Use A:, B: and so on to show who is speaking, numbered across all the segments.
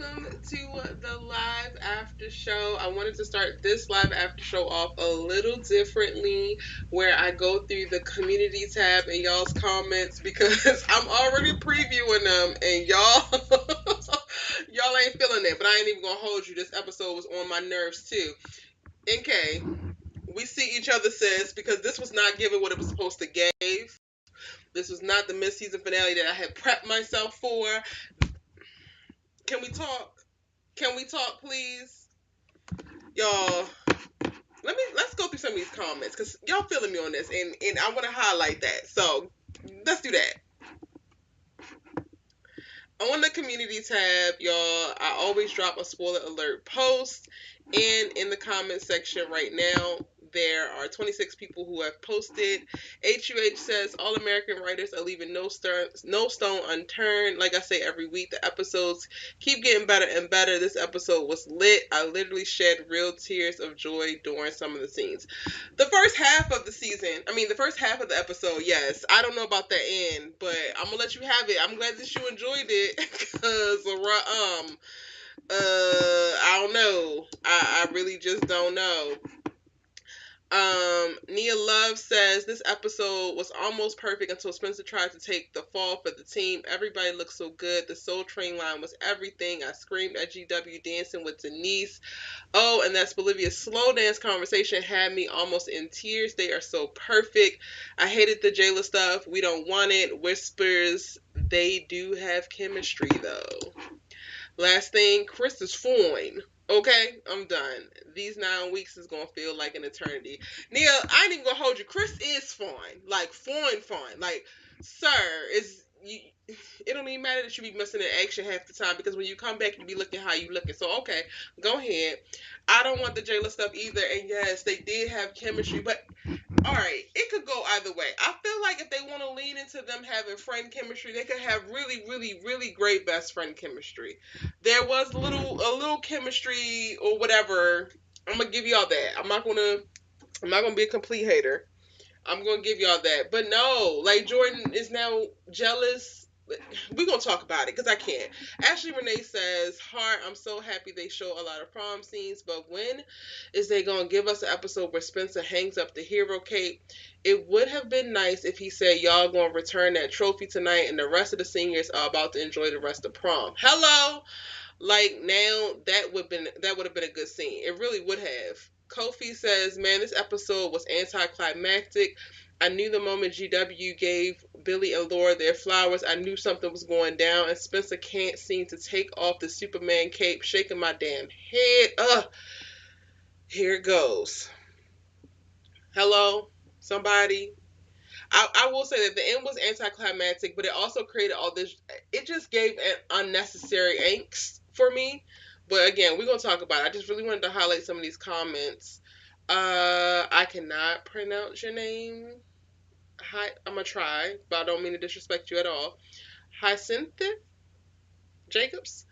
A: welcome to the live after show. I wanted to start this live after show off a little differently, where I go through the community tab and y'all's comments because I'm already previewing them, and y'all ain't feeling it. But I ain't even gonna hold you. This episode was on my nerves too. Okay, we see each other, sis, because this was not given what it was supposed to give. This was not the mid-season finale that I had prepped myself for. Can we talk? Can we talk, please? Y'all, let's go through some of these comments because y'all feeling me on this, and I want to highlight that. So let's do that. On the community tab, y'all, I always drop a spoiler alert post, and in the comment section right now, there are 26 people who have posted. HUH says all American writers are leaving no stone unturned. Like I say every week, the episodes keep getting better and better. This episode was lit. I literally shed real tears of joy during some of the scenes. The first half of the season, the first half of the episode, yes. I don't know about the end, but I'm gonna let you have it. I'm glad that you enjoyed it because I don't know. I really just don't know. Nia Love says this episode was almost perfect until Spencer tried to take the fall for the team. Everybody looked so good. The Soul Train line was everything. I screamed at GW dancing with Denise. Oh, and that's Olivia's slow dance conversation had me almost in tears. They are so perfect. I hated the Jayla stuff. We don't want it. Whispers. They do have chemistry though. Last thing, Chris is fine. Okay, I'm done. These 9 weeks is gonna feel like an eternity. Nia, I ain't even gonna hold you. Chris is fine. Like fine. Like, sir, it don't even matter that you be missing in action half the time because when you come back you be looking how you looking. So okay, go ahead. I don't want the Jayla stuff either. And yes, they did have chemistry, but all right, it could go either way. I feel like if they want to lean into them having friend chemistry, they could have really, really, really great best friend chemistry. There was a little chemistry or whatever. I'm gonna give y'all that. I'm not gonna be a complete hater. I'm gonna give y'all that. But no, like Jordan is now jealous. We're gonna talk about it because I can't. Ashley Renee says, "Heart, I'm so happy they show a lot of prom scenes, but when is they gonna give us an episode where Spencer hangs up the hero cape? It would have been nice if he said y'all gonna return that trophy tonight, and the rest of the seniors are about to enjoy the rest of prom. Hello, like now that would have been a good scene. It really would have." Kofi says, "Man, this episode was anticlimactic. I knew the moment GW gave Billy and Laura their flowers, I knew something was going down, and Spencer can't seem to take off the Superman cape, shaking my damn head. Ugh, here it goes. Hello, somebody." I will say that the end was anticlimactic, but it also created all this. It just gave an unnecessary angst for me. But again, we're gonna talk about it. I just really wanted to highlight some of these comments. I cannot pronounce your name. Hi, I'm gonna try, but I don't mean to disrespect you at all. Hyacinth Jacobs.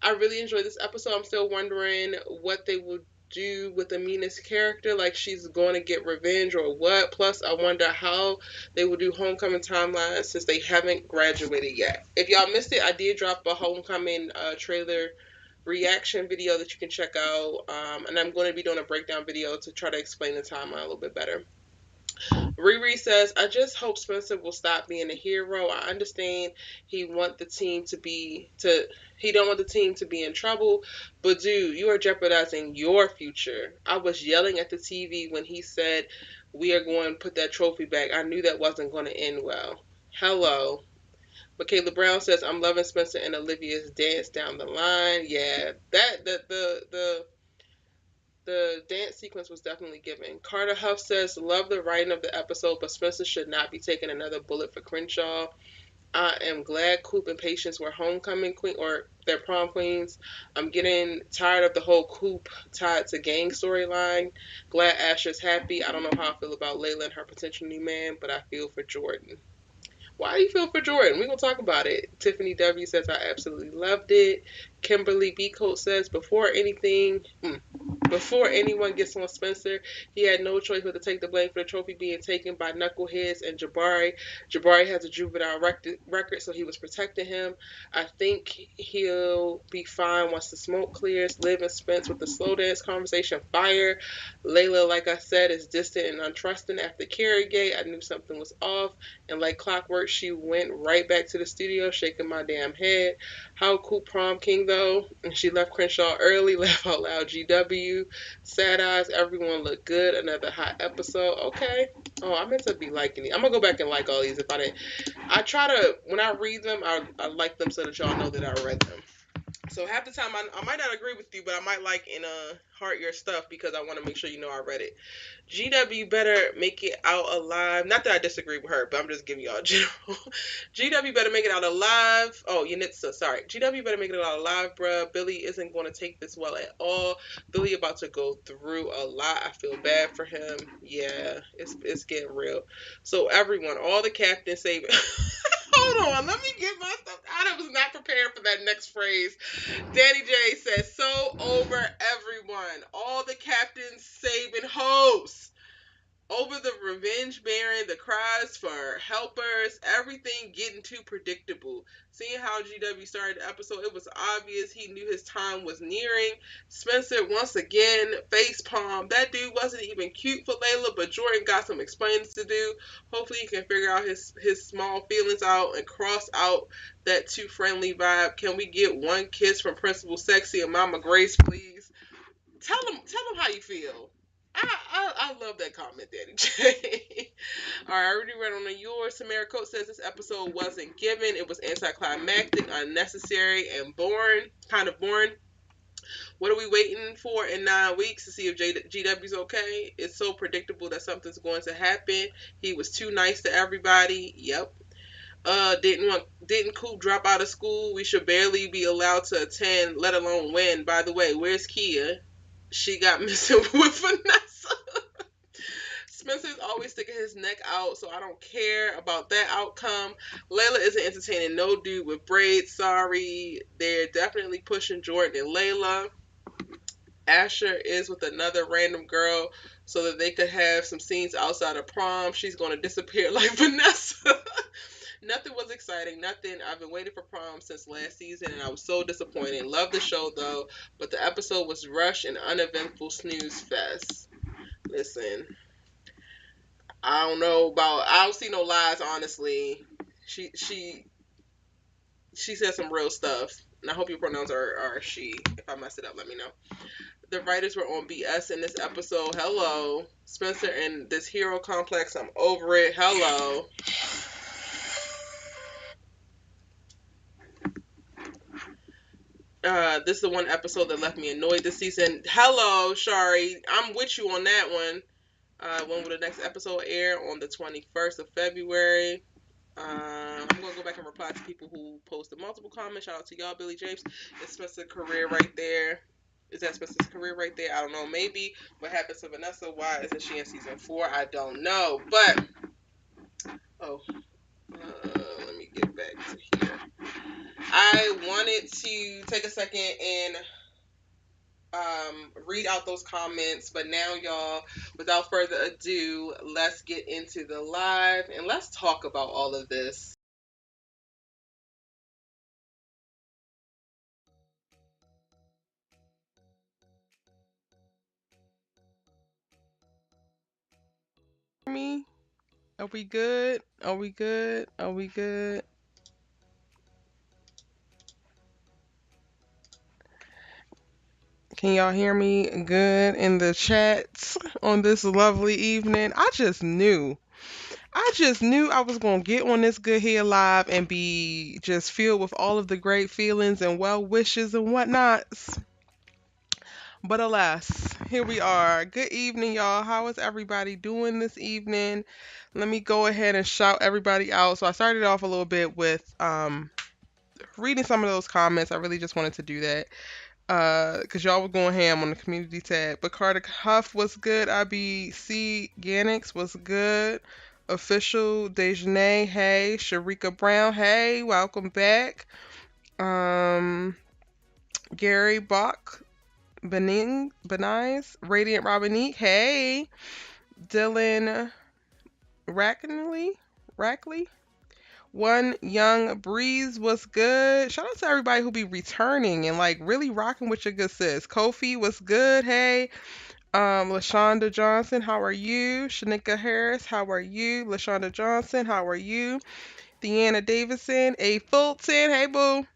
A: I really enjoyed this episode. I'm still wondering what they will do with Amina's character, like she's going to get revenge or what. Plus, I wonder how they will do homecoming timeline since they haven't graduated yet. If y'all missed it, I did drop a homecoming trailer reaction video that you can check out, and I'm going to be doing a breakdown video to try to explain the timeline a little bit better. Riri says, "I just hope Spencer will stop being a hero. I understand he want the team to be to he don't want the team to be in trouble, but dude, you are jeopardizing your future. I was yelling at the TV when he said we are going to put that trophy back. I knew that wasn't going to end well." Hello. Michaela Brown says, "I'm loving Spencer and Olivia's dance down the line." Yeah, the dance sequence was definitely given. Carter Huff says, "Love the writing of the episode, but Spencer should not be taking another bullet for Crenshaw. I am glad Coop and Patience were homecoming queen or their prom queens. I'm getting tired of the whole Coop tied to gang storyline. Glad Asher's happy. I don't know how I feel about Layla and her potential new man, but I feel for Jordan." Why do you feel for Jordan? We're going to talk about it. Tiffany W. says, "I absolutely loved it. Kimberly B. Coat says, before anyone gets on Spencer, he had no choice but to take the blame for the trophy being taken by knuckleheads and Jabari. Jabari has a juvenile record, so he was protecting him. I think he'll be fine once the smoke clears. Liv and Spence with the slow dance conversation fire. Layla, like I said, is distant and untrusting after Carrygate. I knew something was off, and like clockwork, she went right back to the studio, shaking my damn head. How cool Prom King though? And she left Crenshaw early, laugh out loud GW. Sad eyes, everyone looked good. Another hot episode. Okay. Oh, I meant to be liking it. I'm gonna go back and like all these if I didn't. I try to when I read them, I like them so that y'all know that I read them. So half the time I might not agree with you, but I might like and heart your stuff because I want to make sure you know I read it. GW better make it out alive. Not that I disagree with her, but I'm just giving y'all a general. GW better make it out alive. Oh, Yanitsa, sorry. GW better make it out alive, bruh. Billy isn't going to take this well at all. Billy about to go through a lot. I feel bad for him. Yeah, it's getting real. So everyone, all the captains say. Hold on, let me get my stuff out. I was not prepared for that next phrase. Danny J says, so over everyone. All the captains saving hoes. Over the revenge bearing, the cries for helpers, everything getting too predictable. Seeing how GW started the episode, it was obvious he knew his time was nearing. Spencer once again face palm. That dude wasn't even cute for Layla, but Jordan got some explaining to do. Hopefully he can figure out his small feelings out and cross out that too friendly vibe. Can we get one kiss from Principal Sexy and Mama Grace, please? Tell him how you feel. I love that comment, Danny J. All right, I already read on yours. Samara Coates says this episode wasn't given. It was anticlimactic, unnecessary, and kind of boring. What are we waiting for in 9 weeks to see if GW's okay? It's so predictable that something's going to happen. He was too nice to everybody. Yep. Didn't Coop drop out of school? We should barely be allowed to attend, let alone win. By the way, where's Kia? She got missing with Vanessa. Spencer's always sticking his neck out, so I don't care about that outcome. Layla isn't entertaining no dude with braids. Sorry. They're definitely pushing Jordan and Layla. Asher is with another random girl so that they could have some scenes outside of prom. She's going to disappear like Vanessa. Nothing was exciting. Nothing. I've been waiting for prom since last season, and I was so disappointed. Love the show, though, but the episode was rushed and uneventful snooze fest. Listen, I don't see no lies, honestly. She she she said some real stuff. And I hope your pronouns are she. If I mess it up, let me know. The writers were on BS in this episode. Hello. Spencer and this hero complex. I'm over it. Hello. This is the one episode that left me annoyed this season. Hello, Shari. I'm with you on that one. When will the next episode air? On the 21st of February. I'm gonna go back and reply to people who posted multiple comments. Shout out to y'all, Billy Japes. It's Spencer's career right there. Is that Spencer's career right there? I don't know. Maybe. What happens to Vanessa? Why isn't she in season 4? I don't know. But oh, let me get back to here. I wanted to take a second and read out those comments, but now y'all, without further ado, let's get into the live and let's talk about all of this. Me? Are we good? Are we good? Are we good? Can y'all hear me good in the chats on this lovely evening? I just knew I was going to get on this good here live and be just filled with all of the great feelings and well wishes and whatnots. But alas, here we are. Good evening, y'all. How is everybody doing this evening? Let me go ahead and shout everybody out. So I started off a little bit with reading some of those comments. I really just wanted to do that because y'all were going ham on the community tab. But Carter Huff was good. IBC Ganix was good. Official Dejanay, hey. Sharika Brown, hey. Welcome back. Um, Gary Bach, Benize, Radiant Robinique, hey. Dylan Rackley. One Young Breeze was good. Shout out to everybody who be returning and like really rocking with your good sis. Kofi was good. Hey. Lashonda Johnson, how are you? Shanika Harris, how are you? Lashonda Johnson, how are you? Deanna Davidson, A Fulton, hey boo.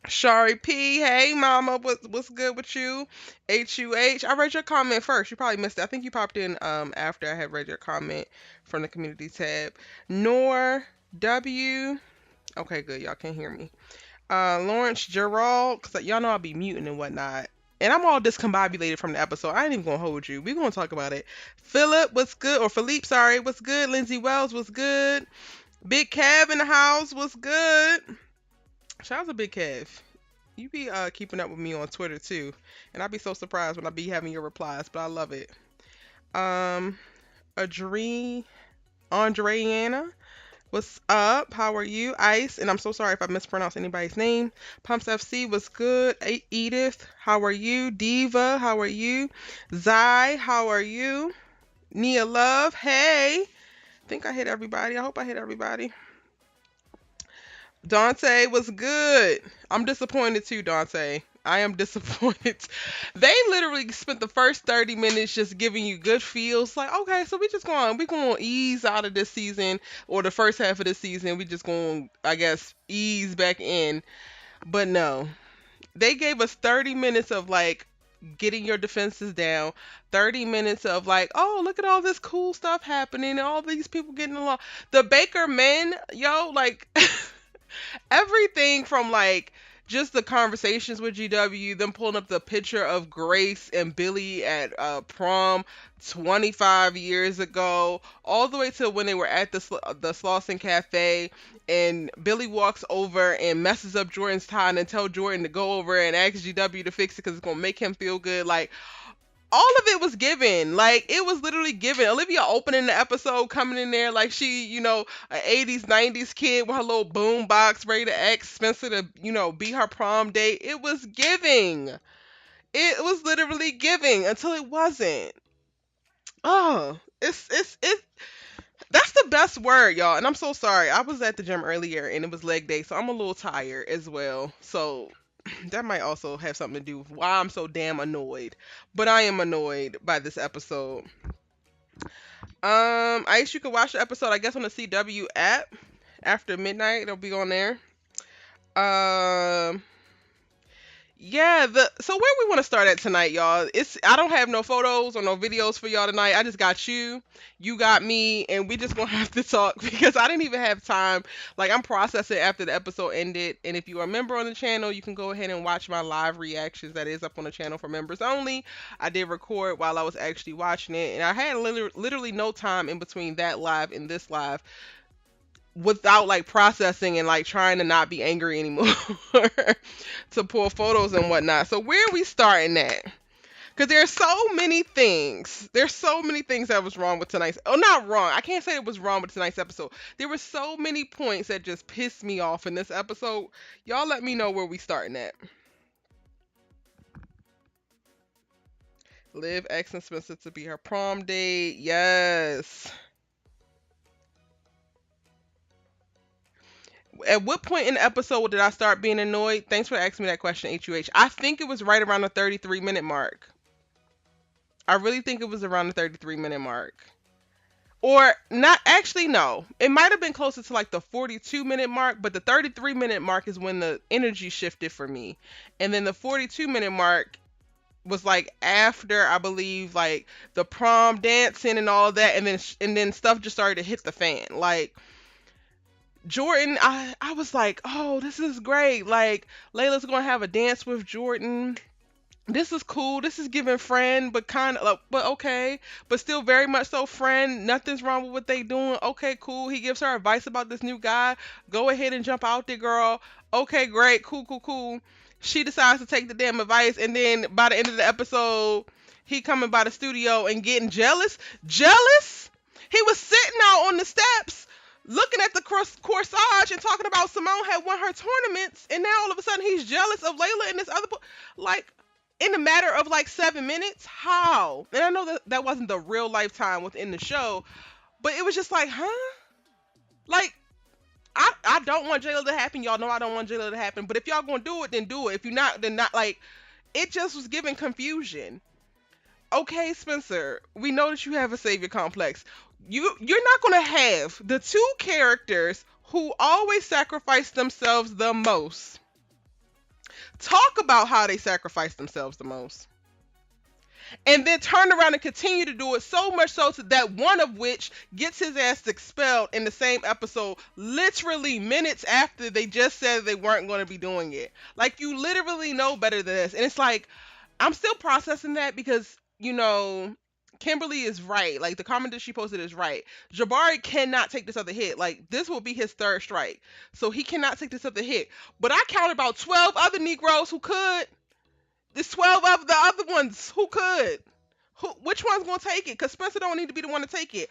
A: Shari P, hey mama, what's good with you? HUH, I read your comment first. You probably missed it. I think you popped in after I had read your comment from the community tab. Nor W, okay, good. Y'all can hear me. Lawrence Gerald, because y'all know I'll be muting and whatnot. And I'm all discombobulated from the episode. I ain't even gonna hold you. We're gonna talk about it. Philip, what's good? Or Philippe, sorry, what's good? Lindsay Wells, what's good? Big Kev in the house, what's good? Shout out to Big Kev. You be keeping up with me on Twitter too. And I be so surprised when I be having your replies, but I love it. Um Adri Andreana, what's up? How are you? Ice, and I'm so sorry if I mispronounced anybody's name. Pumps FC was good. Edith, how are you? Diva, how are you? Zai, how are you? Nia Love, hey. I think I hit everybody. I hope I hit everybody. Dante was good. I'm disappointed too, Dante. I am disappointed. They literally spent the first 30 minutes just giving you good feels. Like, okay, so we going to ease out of this season, or the first half of this season. We just going, I guess, ease back in. But no, they gave us 30 minutes of like getting your defenses down. 30 minutes of like, oh, look at all this cool stuff happening and all these people getting along. The Baker men, yo, like everything from like just the conversations with GW, them pulling up the picture of Grace and Billy at prom 25 years ago, all the way to when they were at the Slauson Cafe, and Billy walks over and messes up Jordan's tie and tell Jordan to go over and ask GW to fix it because it's gonna make him feel good. Like all of it was given. Like it was literally given. Olivia opening the episode, coming in there like she, an 80s, 90s kid with her little boom box ready to ask Spencer to, be her prom date. It was giving. It was literally giving until it wasn't. Oh, it's that's the best word, y'all. And I'm so sorry. I was at the gym earlier and it was leg day, so I'm a little tired as well. So that might also have something to do with why I'm so damn annoyed. But I am annoyed by this episode. I guess you could watch the episode, I guess, on the CW app after midnight. It'll be on there. Um, yeah. So where we want to start at tonight, y'all? I don't have no photos or no videos for y'all tonight. I just got you. You got me, and we just gonna have to talk because I didn't even have time. Like I'm processing after the episode ended, and if you are a member on the channel, you can go ahead and watch my live reactions. That is up on the channel for members only. I did record while I was actually watching it, and I had literally no time in between that live and this live without like processing and like trying to not be angry anymore to pull photos and whatnot. So where are we starting at? Because there's so many things. There's so many things that was wrong with tonight's. Oh, not wrong. I can't say it was wrong with tonight's episode. There were so many points that just pissed me off in this episode. Y'all let me know where we starting at. Liv asking Spencer to be her prom date. Yes. At what point in the episode did I start being annoyed? Thanks for asking me that question, HUH. I think it was right around the 33-minute mark. I really think it was around the 33-minute mark. Or not, actually, no. It might have been closer to like the 42-minute mark, but the 33-minute mark is when the energy shifted for me. And then the 42-minute mark was like after, I believe, like the prom dancing and all of that, and then stuff just started to hit the fan. Like Jordan, I was like, oh, this is great. Like Layla's gonna have a dance with Jordan. This is cool. This is giving friend, but kind of, but okay, but still very much so friend. Nothing's wrong with what they doing. Okay, cool. He gives her advice about this new guy. Go ahead and jump out there, girl. Okay, great. Cool, cool, cool. She decides to take the damn advice, and then by the end of the episode, he coming by the studio and getting jealous. Jealous? He was sitting out on the steps looking at the corsage and talking about Simone had won her tournaments, and now all of a sudden he's jealous of Layla and this other like in a matter of like 7 minutes. How? And I know that that wasn't the real lifetime within the show, but it was just like, huh? Like I don't want Jayla to happen. Y'all know I don't want Jayla to happen. But if y'all gonna do it, then do it. If you're not, then not. Like it just was giving confusion. Okay, Spencer, we know that you have a savior complex. You're not gonna have the two characters who always sacrifice themselves the most talk about how they sacrifice themselves the most, and then turn around and continue to do it, so much so to that one of which gets his ass expelled in the same episode, literally minutes after they just said they weren't going to be doing it. Like, you literally know better than this. And it's like, I'm still processing that because, Kimberly is right. Like, the comment that she posted is right. Jabari cannot take this other hit. Like, this will be his third strike. So he cannot take this other hit. But I counted about 12 other Negroes who could. There's 12 of the other ones who could. Which one's gonna take it? Because Spencer don't need to be the one to take it.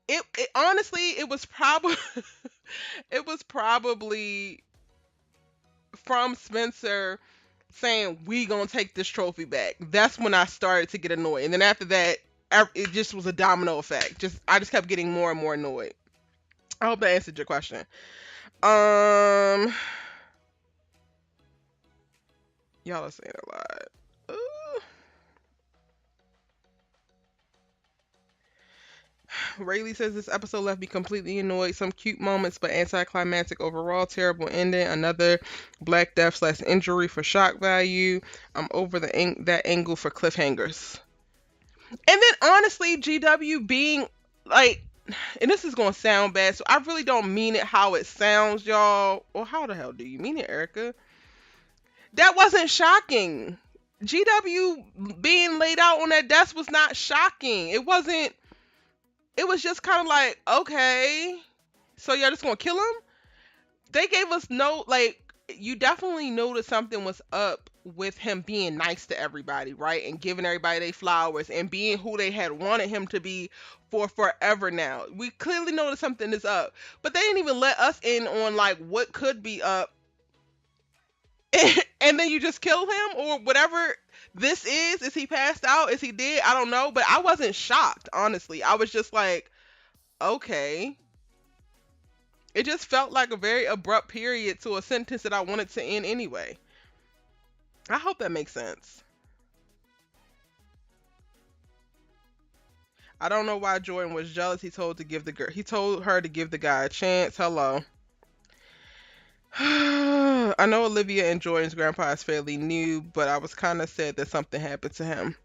A: It honestly, it was probably it was probably from Spencer saying we gonna take this trophy back. That's when I started to get annoyed, and then after that, it just was a domino effect. I just kept getting more and more annoyed. I hope that answered your question. Y'all are saying a lot. Rayleigh says this episode left me completely annoyed. Some cute moments, but anticlimactic overall. Terrible ending. Another Black Death / injury for shock value. I'm over that angle for cliffhangers. And then honestly, GW being like, and this is gonna sound bad, so I really don't mean it how it sounds, y'all. Or how the hell do you mean it, Erica? That wasn't shocking. GW being laid out on that desk was not shocking. It wasn't. It was just kind of like, okay, so y'all just gonna kill him? They gave us no, like, you definitely knew that something was up with him being nice to everybody, right? And giving everybody their flowers and being who they had wanted him to be for forever now. We clearly know that something is up. But they didn't even let us in on, like, what could be up. And then you just kill him or whatever this is. Is he passed out? Is he dead? I don't know. But I wasn't shocked, honestly. I was just like, okay. It just felt like a very abrupt period to a sentence that I wanted to end anyway. I hope that makes sense. I don't know why Jordan was jealous. He told her to give the guy a chance. Hello. I know Olivia and Jordan's grandpa is fairly new, but I was kind of sad that something happened to him.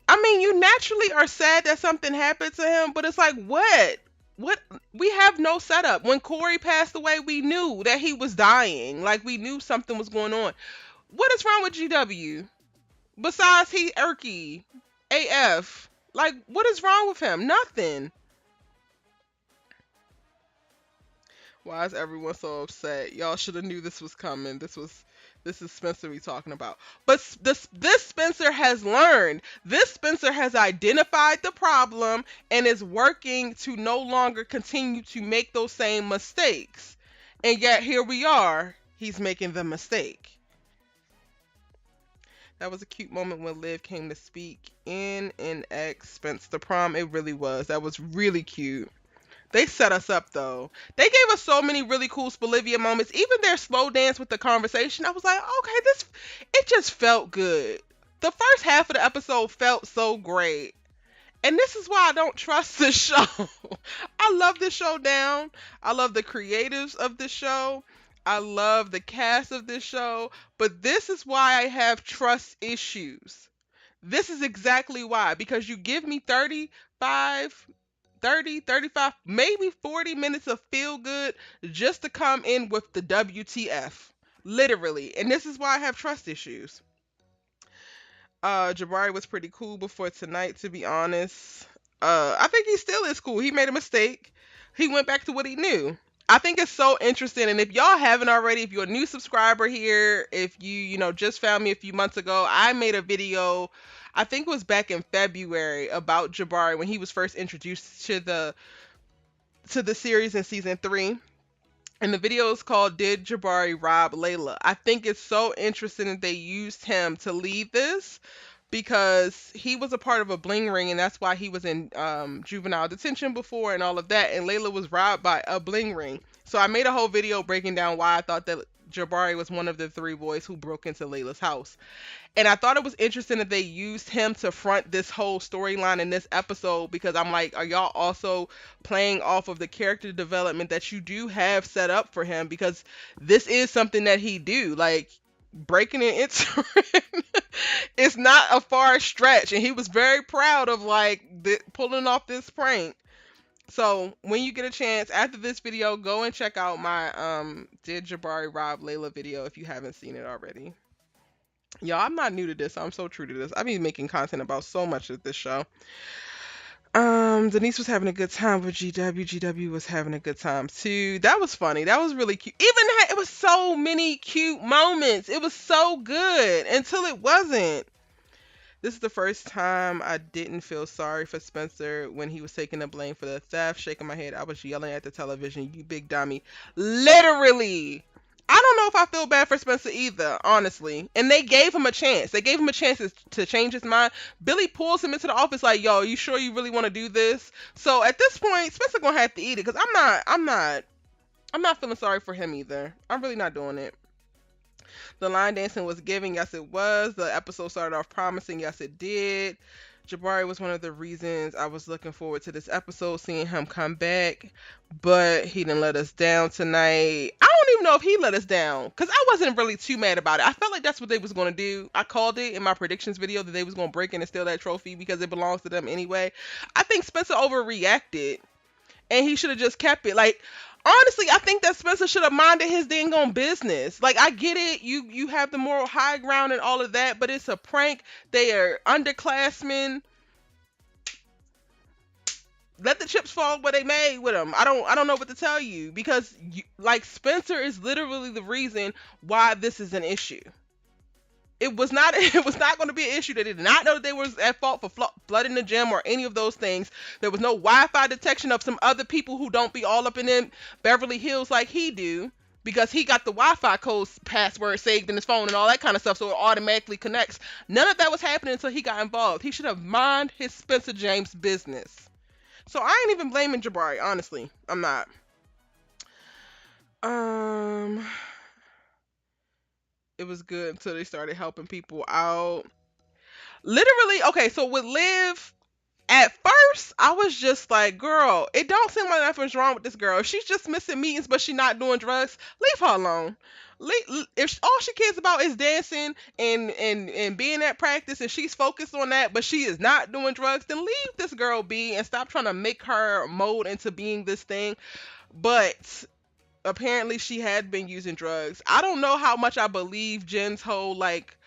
A: I mean, you naturally are sad that something happened to him, but it's like, what? What? We have no setup. When Corey passed away, we knew that he was dying. Like, we knew something was going on. What is wrong with GW? Besides, he irky. AF. Like, what is wrong with him? Nothing. Why is everyone so upset? Y'all should have knew this was coming. This is Spencer we talking about. But this Spencer has learned. This Spencer has identified the problem and is working to no longer continue to make those same mistakes. And yet here we are. He's making the mistake. That was a cute moment when Liv came to speak in X Spencer Prom. It really was. That was really cute. They set us up though. They gave us so many really cool Olivia moments. Even their slow dance with the conversation. I was like, okay, it just felt good. The first half of the episode felt so great. And this is why I don't trust this show. I love this show down. I love the creatives of this show. I love the cast of this show. But this is why I have trust issues. This is exactly why. Because you give me 30, 35, maybe 40 minutes of feel good just to come in with the WTF. Literally. And this is why I have trust issues. Jabari was pretty cool before tonight, to be honest. I think he still is cool. He made a mistake. He went back to what he knew. I think it's so interesting. And if y'all haven't already, if you're a new subscriber here, if you just found me a few months ago, I made a video, I think it was back in February, about Jabari when he was first introduced to the to the series in season 3. And the video is called "Did Jabari Rob Layla?" I think it's so interesting that they used him to lead this because he was a part of a bling ring, and that's why he was in juvenile detention before and all of that. And Layla was robbed by a bling ring. So I made a whole video breaking down why I thought that Jabari was one of the 3 boys who broke into Layla's house. And I thought it was interesting that they used him to front this whole storyline in this episode, because I'm like, are y'all also playing off of the character development that you do have set up for him? Because this is something that he do, like breaking and entering. It's not a far stretch, and he was very proud of like pulling off this prank. So when you get a chance after this video, go and check out my "Did Jabari Rob Layla" video if you haven't seen it already. Y'all, I'm not new to this. I'm so true to this. I've been making content about so much of this show. Denise was having a good time with GW. GW was having a good time too. That was funny. That was really cute. It was so many cute moments. It was so good until it wasn't. This is the first time I didn't feel sorry for Spencer when he was taking the blame for the theft. Shaking my head, I was yelling at the television, "You big dummy." Literally. I don't know if I feel bad for Spencer either, honestly. And they gave him a chance. They gave him a chance to change his mind. Billy pulls him into the office like, "Yo, you sure you really want to do this?" So at this point, Spencer gonna have to eat it, because I'm not feeling sorry for him either. I'm really not doing it. The line dancing was giving. Yes, it was. The episode started off promising. Yes, it did. Jabari was one of the reasons I was looking forward to this episode, seeing him come back, but he didn't let us down tonight. I don't even know if he let us down, because I wasn't really too mad about it. I felt like that's what they was going to do. I called it in my predictions video that they was going to break in and steal that trophy because it belongs to them anyway. I think Spencer overreacted, and he should have just kept it. Like, honestly, I think that Spencer should have minded his dang on business. Like, I get it, you have the moral high ground and all of that, but it's a prank. They are underclassmen. Let the chips fall where they may with them. I don't know what to tell you, because like, Spencer is literally the reason why this is an issue. It was not going to be an issue. They did not know that they was at fault for flooding the gym or any of those things. There was no Wi-Fi detection of some other people who don't be all up in them Beverly Hills like he do, because he got the Wi-Fi code password saved in his phone and all that kind of stuff, so it automatically connects. None of that was happening until he got involved. He should have mind his Spencer James business. So I ain't even blaming Jabari, honestly. I'm not. It was good until they started helping people out. Literally, okay, so with Liv, at first, I was just like, girl, it don't seem like nothing's wrong with this girl. She's just missing meetings, but she's not doing drugs. Leave her alone. If all she cares about is dancing and being at practice, and she's focused on that, but she is not doing drugs, then leave this girl be and stop trying to make her mold into being this thing. But apparently she had been using drugs. I don't know how much I believe Jen's whole like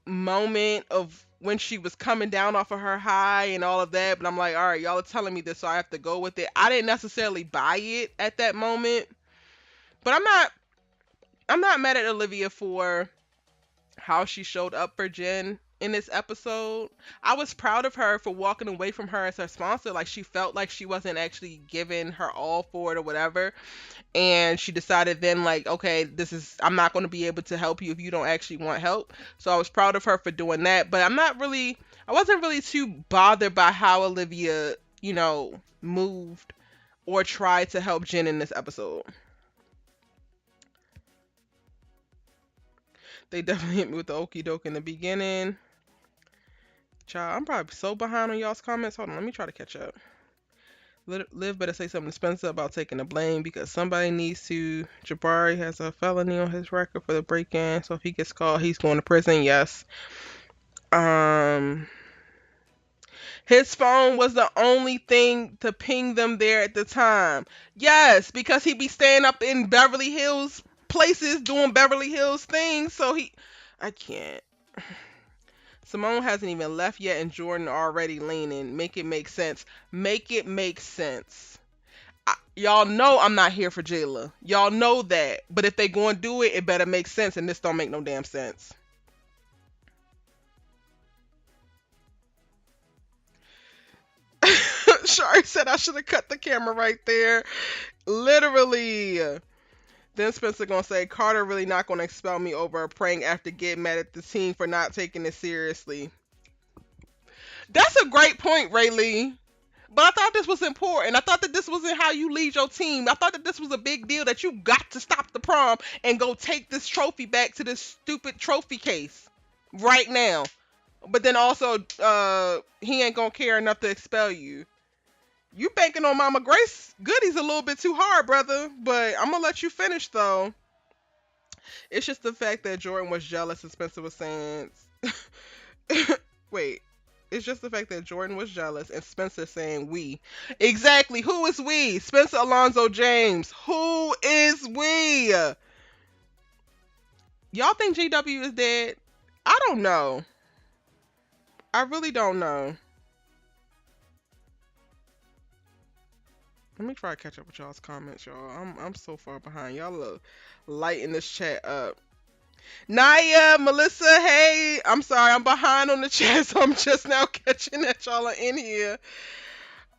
A: moment of when she was coming down off of her high and all of that, but I'm like, all right, y'all are telling me this, so I have to go with it. I didn't necessarily buy it at that moment, but I'm not mad at Olivia for how she showed up for Jen in this episode. I was proud of her for walking away from her as her sponsor. Like, she felt like she wasn't actually giving her all for it or whatever, and she decided then, like, okay, I'm not going to be able to help you if you don't actually want help. So I was proud of her for doing that, but I wasn't really too bothered by how Olivia, moved or tried to help Jen in this episode. They definitely hit me with the okie doke in the beginning. Child, I'm probably so behind on y'all's comments. Hold on, let me try to catch up. Liv better say something to Spencer about taking the blame, because somebody needs to. Jabari has a felony on his record for the break-in, so if he gets caught, he's going to prison. Yes. His phone was the only thing to ping them there at the time. Yes, because he be staying up in Beverly Hills places doing Beverly Hills things, so I can't. Simone hasn't even left yet, and Jordan already leaning. Make it make sense. Make it make sense. Y'all know I'm not here for Jayla. Y'all know that. But if they going to do it, it better make sense, and this don't make no damn sense. Shari said I should have cut the camera right there. Literally. Then Spencer gonna say Carter really not gonna expel me over a prank after getting mad at the team for not taking it seriously. That's a great point, Rayleigh. But I thought this was important. I thought that this wasn't how you lead your team. I thought that this was a big deal that you got to stop the prom and go take this trophy back to this stupid trophy case right now. But then also, he ain't gonna care enough to expel you. You banking on Mama Grace goodies a little bit too hard, brother. But I'm gonna let you finish though. It's just the fact that Jordan was jealous and Spencer was saying, wait. It's just the fact that Jordan was jealous and Spencer saying we. Exactly. Who is we? Spencer Alonzo James. Who is we? Y'all think GW is dead? I don't know. I really don't know. Let me try to catch up with y'all's comments, y'all. I'm so far behind. Y'all are lighting this chat up. Naya, Melissa, hey. I'm sorry, I'm behind on the chat, so I'm just now catching that y'all are in here.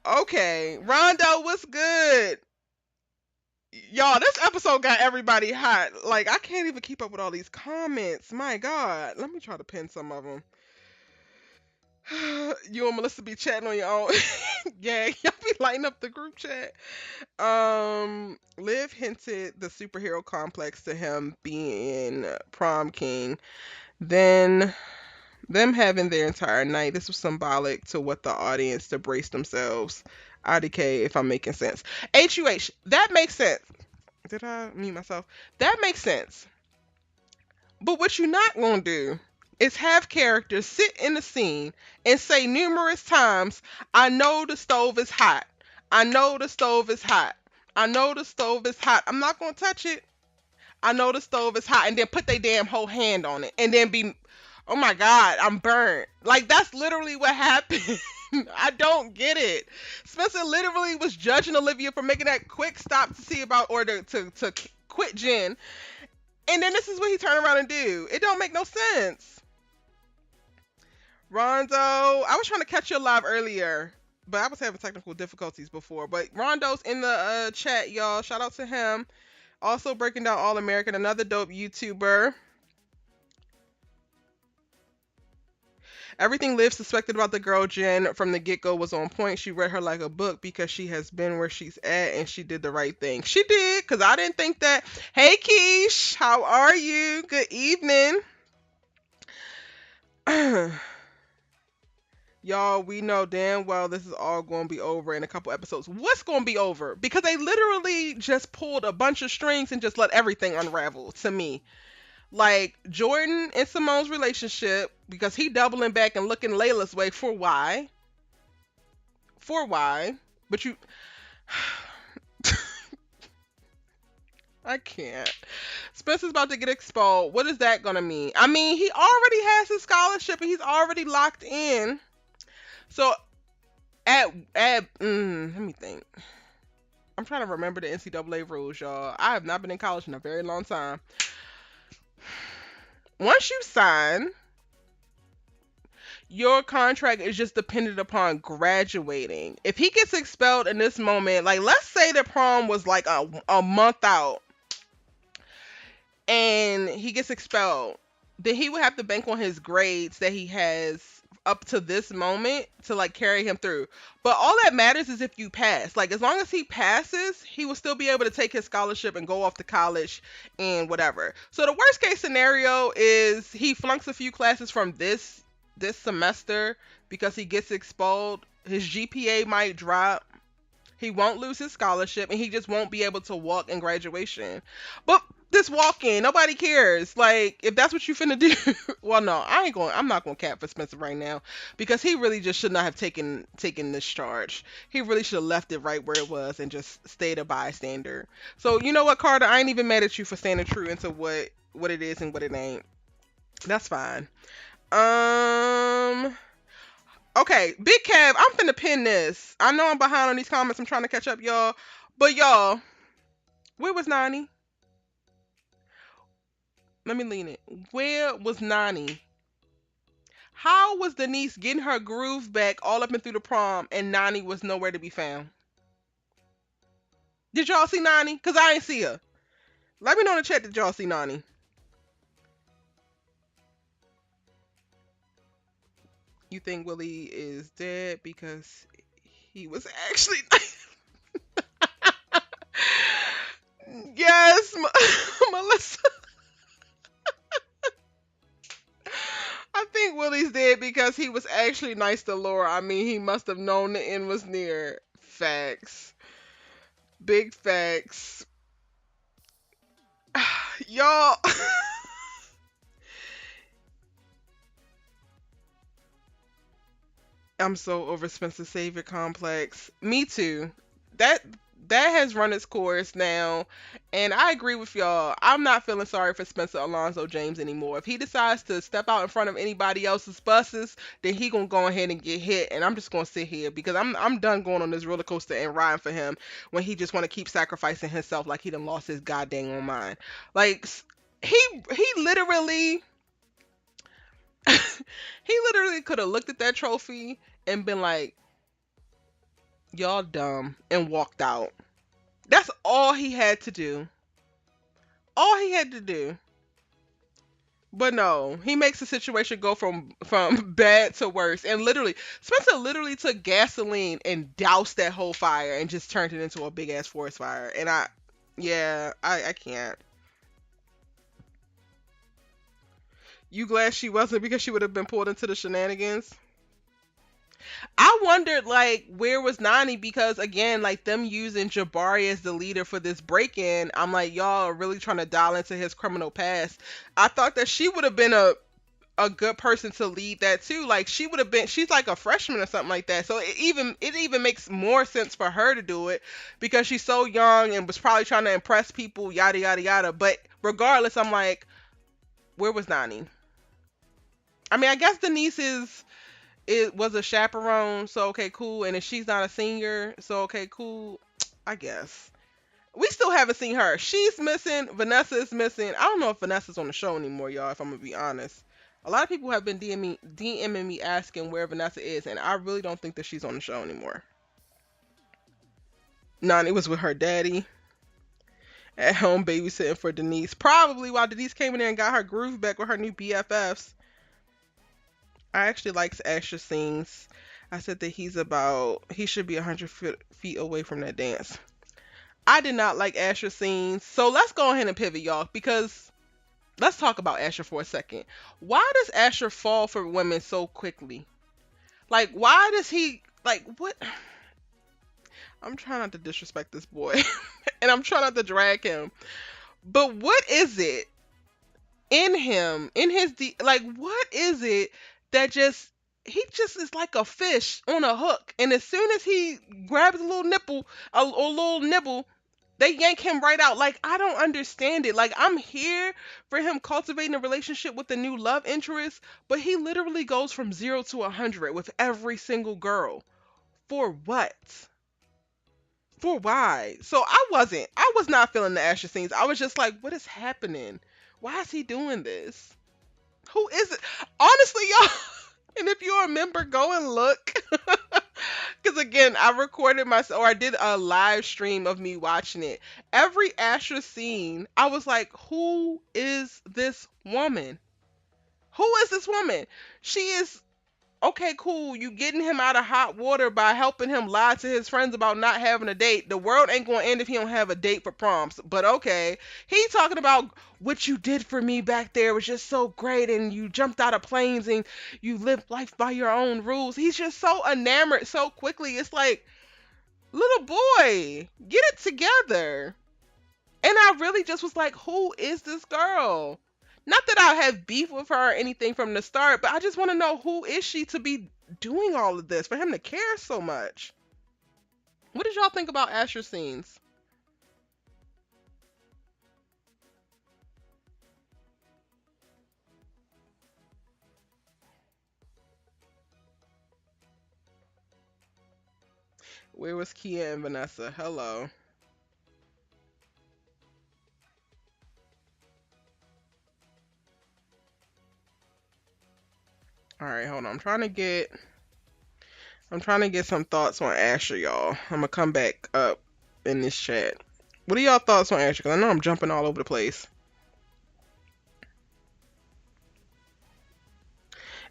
A: Okay. Rondo, what's good? Y'all, this episode got everybody hot. Like, I can't even keep up with all these comments. My God. Let me try to pin some of them. You and Melissa be chatting on your own. Yeah, y'all be lighting up the group chat. Liv hinted the superhero complex to him being prom king. Then them having their entire night. This was symbolic to what the audience to brace themselves. IDK, if I'm making sense. HUH, that makes sense. Did I mute myself? That makes sense. But what you're not gonna do is have characters sit in the scene and say numerous times, I know the stove is hot. I know the stove is hot. I know the stove is hot. I'm not gonna touch it. I know the stove is hot. And then put their damn whole hand on it. And then be, oh my God, I'm burnt. Like, that's literally what happened. I don't get it. Spencer literally was judging Olivia for making that quick stop to see about, or to quit Jen. And then this is what he turned around and do. It don't make no sense. Rondo, I was trying to catch you live earlier, but I was having technical difficulties before. But Rondo's in the chat, y'all. Shout out to him. Also breaking down All American, another dope YouTuber. Everything Liv suspected about the girl Jen from the get-go was on point. She read her like a book because she has been where she's at and she did the right thing. She did, because I didn't think that. Hey, Keish, how are you? Good evening. Y'all, we know damn well this is all going to be over in a couple episodes. What's going to be over? Because they literally just pulled a bunch of strings and just let everything unravel to me. Like, Jordan and Simone's relationship, because he doubling back and looking Layla's way for why? For why? But you... I can't. Spencer's about to get expelled. What is that going to mean? I mean, he already has his scholarship and he's already locked in. So, let me think. I'm trying to remember the NCAA rules, y'all. I have not been in college in a very long time. Once you sign, your contract is just dependent upon graduating. If he gets expelled in this moment, like, let's say the prom was like a month out and he gets expelled, then he would have to bank on his grades that he has up to this moment to like carry him through. But all that matters is if you pass. Like, as long as he passes, he will still be able to take his scholarship and go off to college and whatever. So the worst case scenario is he flunks a few classes from this semester because he gets expelled. His GPA might drop. He won't lose his scholarship and he just won't be able to walk in graduation. But this walk-in, nobody cares. Like, if that's what you finna do, well, no, I'm not gonna cap for Spencer right now because he really just should not have taken this charge. He really should have left it right where it was and just stayed a bystander. So, you know what, Carter? I ain't even mad at you for standing true into what it is and what it ain't. That's fine. Okay, Big Kev, I'm finna pin this. I know I'm behind on these comments. I'm trying to catch up, y'all. But y'all, where was Nani? Let me lean it. Where was Nani? How was Denise getting her groove back all up and through the prom and Nani was nowhere to be found? Did y'all see Nani? Cause I ain't see her. Let me know in the chat, did y'all see Nani? You think Willie is dead because he was actually yes, Melissa. I think Willie's dead because he was actually nice to Laura. I mean, he must have known the end was near. Facts. Big facts. Y'all. I'm so over Spencer Savior complex. Me too. That that has run its course now, and I agree with y'all. I'm not feeling sorry for Spencer Alonzo James anymore. If he decides to step out in front of anybody else's buses, then he gonna go ahead and get hit, and I'm just gonna sit here because I'm done going on this roller coaster and riding for him when he just want to keep sacrificing himself like he done lost his goddamn own mind. Like he he literally he literally could have looked at that trophy and been like, y'all dumb, and walked out. That's all he had to do. All he had to do. But no, he makes the situation go from bad to worse. And literally, Spencer literally took gasoline and doused that whole fire and just turned it into a big ass forest fire. And yeah, I can't. You glad she wasn't because she would have been pulled into the shenanigans? I wondered like where was Nani because again like them using Jabari as the leader for this break-in. I'm like y'all are really trying to dial into his criminal past. I thought that she would have been a good person to lead that too. Like she would have been she's like a freshman or something like that. So it even makes more sense for her to do it because she's so young and was probably trying to impress people yada yada yada. But regardless, I'm like where was Nani? I mean, I guess Denise is it was a chaperone, so okay, cool. And if she's not a senior, so okay, cool. I guess. We still haven't seen her. She's missing. Vanessa is missing. I don't know if Vanessa's on the show anymore, y'all, if I'm gonna be honest. A lot of people have been DMing me asking where Vanessa is, and I really don't think that she's on the show anymore. Nani was with her daddy at home babysitting for Denise. Probably while Denise came in there and got her groove back with her new BFFs. I actually likes Asher sings. I said that he should be 100 feet away from that dance. I did not like Asher scenes. So let's go ahead and pivot, y'all, because let's talk about Asher for a second. Why does Asher fall for women so quickly? Like, why does he, like, what? I'm trying not to disrespect this boy, and I'm trying not to drag him. But what is it in him, in his like what is it that just he just is like a fish on a hook, and as soon as he grabs a little nipple, a little nibble, they yank him right out. Like I don't understand it. Like I'm here for him cultivating a relationship with a new love interest, but he literally goes from 0 to 100 with every single girl. For what? For why? So I was not feeling the Asher scenes. I was just like, what is happening? Why is he doing this? Who is it? Honestly, y'all. And if you remember, go and look. Because again, I recorded myself, or I did a live stream of me watching it. Every Asher scene, I was like, who is this woman? Who is this woman? She is okay, cool. You getting him out of hot water by helping him lie to his friends about not having a date. The world ain't gonna end if he don't have a date for proms. But okay, he talking about what you did for me back there was just so great, and you jumped out of planes and you lived life by your own rules. He's just so enamored so quickly. It's like, little boy, get it together. And I really just was like, who is this girl? Not that I have beef with her or anything from the start, but I just want to know who is she to be doing all of this for him to care so much. What did y'all think about Asher scenes? Where was Kia and Vanessa? Hello. All right, hold on. I'm trying to get some thoughts on Asher, y'all. I'm gonna come back up in this chat. What are y'all thoughts on Asher? Cause I know I'm jumping all over the place.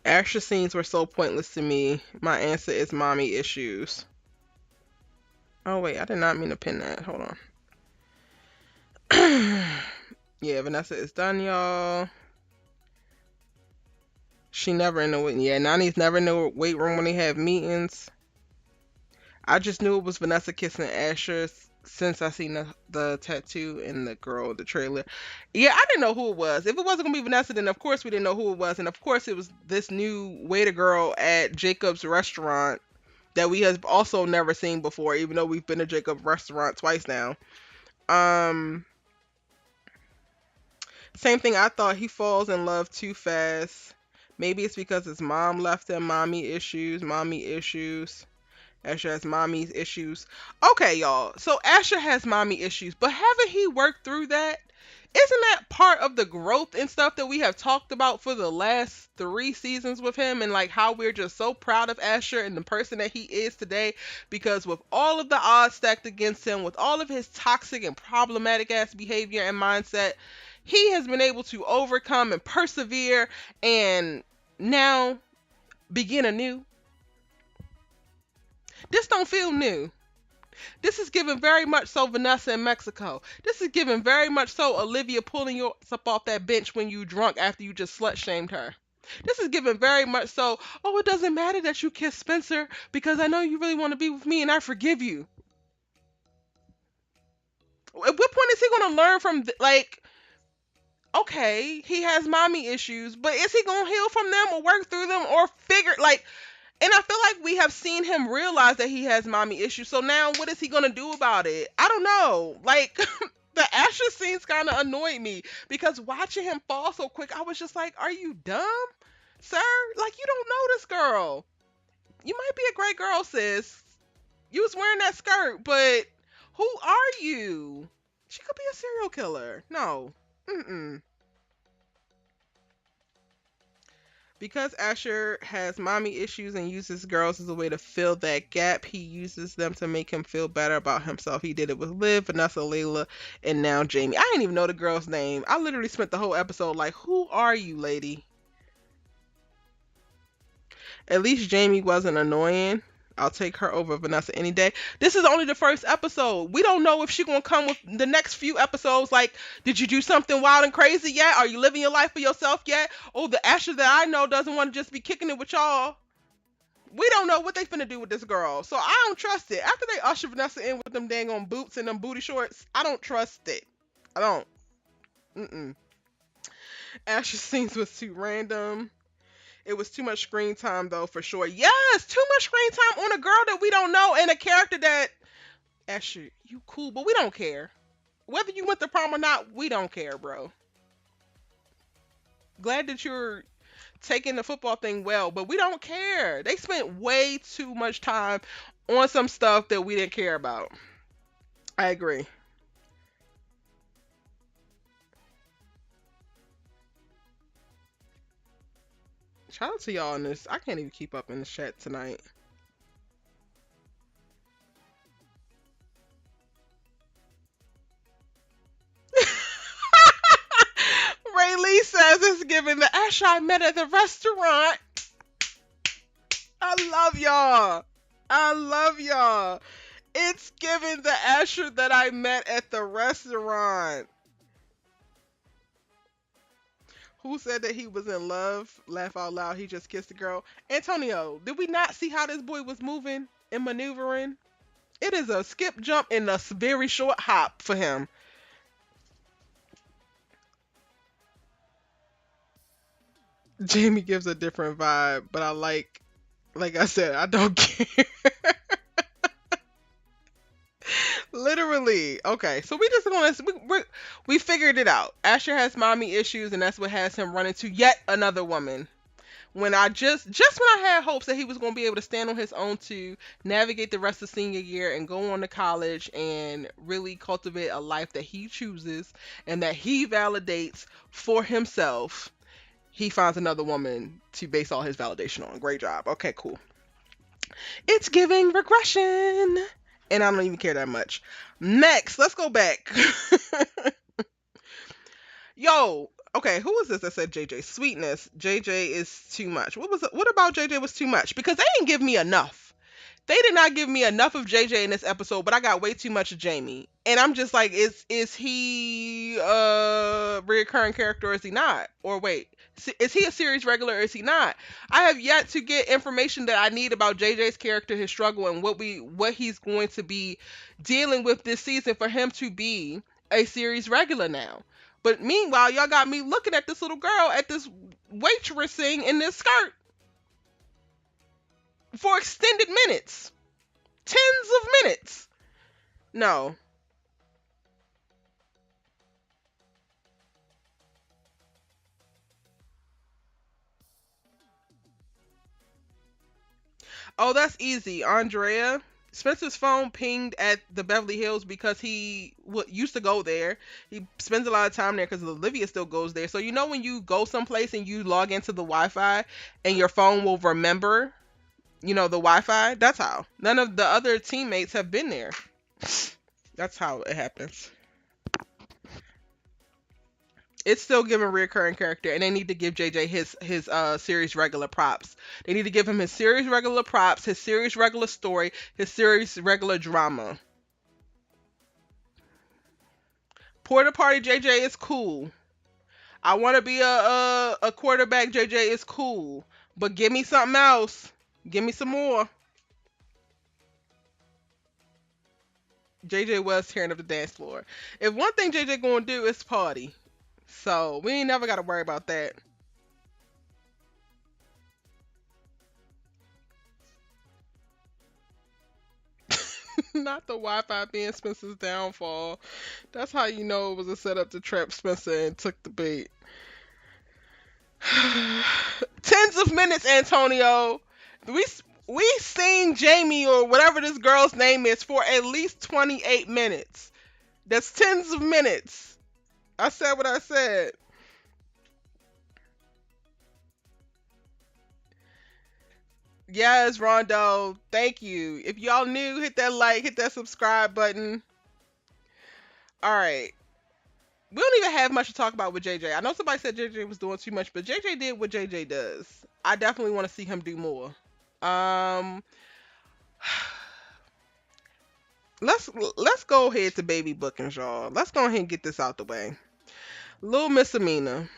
A: Asher scenes were so pointless to me. My answer is mommy issues. Oh wait, I did not mean to pin that. Hold on. Yeah, Vanessa is done, y'all. She never in the yeah. Nani's never in the weight room when they have meetings. I just knew it was Vanessa kissing Asher since I seen the tattoo in the girl, the trailer. Yeah, I didn't know who it was. If it wasn't gonna be Vanessa, then of course we didn't know who it was, and of course it was this new waiter girl at Jacob's restaurant that we have also never seen before, even though we've been to Jacob's restaurant twice now. Um, Same thing. I thought he falls in love too fast. Maybe it's because his mom left him. Mommy issues. Mommy issues. Asher has mommy's issues. Okay, y'all. So Asher has mommy issues, but haven't he worked through that? Isn't that part of the growth and stuff that we have talked about for the last 3 seasons with him, and like how we're just so proud of Asher and the person that he is today? Because with all of the odds stacked against him, with all of his toxic and problematic ass behavior and mindset, he has been able to overcome and persevere and now begin anew. This don't feel new. This is given very much so Vanessa in Mexico. This is given very much so Olivia pulling you up off that bench when you drunk after you just slut shamed her. This is given very much so, oh, it doesn't matter that you kissed Spencer because I know you really want to be with me and I forgive you. At what point is he going to learn from, like, okay, he has mommy issues, but is he going to heal from them or work through them or figure, like, and I feel like we have seen him realize that he has mommy issues. So now what is he going to do about it? I don't know. Like, the Asher scenes kind of annoyed me because watching him fall so quick, I was just like, are you dumb, sir? Like, you don't know this girl. You might be a great girl, sis. You was wearing that skirt, but who are you? She could be a serial killer. No. Mm-mm. Because Asher has mommy issues and uses girls as a way to fill that gap, he uses them to make him feel better about himself. He did it with Liv, Vanessa, Layla, and now Jamie. I didn't even know the girl's name. I literally spent the whole episode like, who are you, lady? At least Jamie wasn't annoying. I'll take her over Vanessa any day. This is only the first episode. We don't know if she's gonna come with the next few episodes. Like, did you do something wild and crazy yet? Are you living your life for yourself yet? Oh, the Asher that I know doesn't want to just be kicking it with y'all. We don't know what they finna do with this girl. So I don't trust it. After they usher Vanessa in with them dang on boots and them booty shorts, I don't trust it. I don't. Mm-mm. Asher scenes was too random. It was too much screen time, though, for sure. Yes, too much screen time on a girl that we don't know and a character that, Asher, you cool, but we don't care. Whether you went to prom or not, we don't care, bro. Glad that you're taking the football thing well, but we don't care. They spent way too much time on some stuff that we didn't care about. I agree. Shout out to y'all on this. I can't even keep up in the chat tonight. Ray Lee says it's giving the Ash I met at the restaurant. I love y'all. I love y'all. It's giving the Asher that I met at the restaurant. Who said that he was in love? Laugh out loud. He just kissed the girl. Antonio, did we not see how this boy was moving and maneuvering? It is a skip, jump, and a very short hop for him. Jamie gives a different vibe, but like I said, I don't care. Literally. Okay, so we just gonna we figured it out. Asher has mommy issues, and that's what has him running to yet another woman. When I just when I had hopes that he was gonna be able to stand on his own to navigate the rest of senior year and go on to college and really cultivate a life that he chooses and that he validates for himself, he finds another woman to base all his validation on. Great job. Okay, cool. It's giving regression. And I don't even care that much. Next, let's go back. Yo, okay, who was this that said JJ? Sweetness. JJ is too much. What about JJ was too much? Because they didn't give me enough. They did not give me enough of JJ in this episode, but I got way too much of Jamie. And I'm just like, is he a recurring character or is he not? Or wait, is he a series regular or is he not? I have yet to get information that I need about JJ's character, his struggle, and what he's going to be dealing with this season for him to be a series regular now. But meanwhile, y'all got me looking at this little girl at this waitressing in this skirt for extended minutes. Tens of minutes. No. Oh, that's easy. Andrea. Spencer's phone pinged at the Beverly Hills because he used to go there. He spends a lot of time there because Olivia still goes there. So you know when you go someplace and you log into the Wi-Fi and your phone will remember, the Wi-Fi? That's how. None of the other teammates have been there. That's how it happens. It's still giving reoccurring character, and they need to give JJ his series regular props. They need to give him his series regular props, his series regular story, his series regular drama. Porter Party JJ is cool. I want to be a quarterback JJ is cool, but give me something else. Give me some more. JJ was tearing up the dance floor. If one thing JJ gonna do is party. So we ain't never got to worry about that. Not the Wi-Fi being Spencer's downfall. That's how you know it was a setup to trap Spencer and took the bait. Tens of minutes, Antonio. We seen Jamie or whatever this girl's name is for at least 28 minutes. That's tens of minutes. I said what I said. Yes, Rondo. Thank you. If y'all new, hit that like, hit that subscribe button. All right. We don't even have much to talk about with JJ. I know somebody said JJ was doing too much, but JJ did what JJ does. I definitely want to see him do more. Let's go ahead to baby bookings, y'all. Let's go ahead and get this out the way. Little Miss Amina.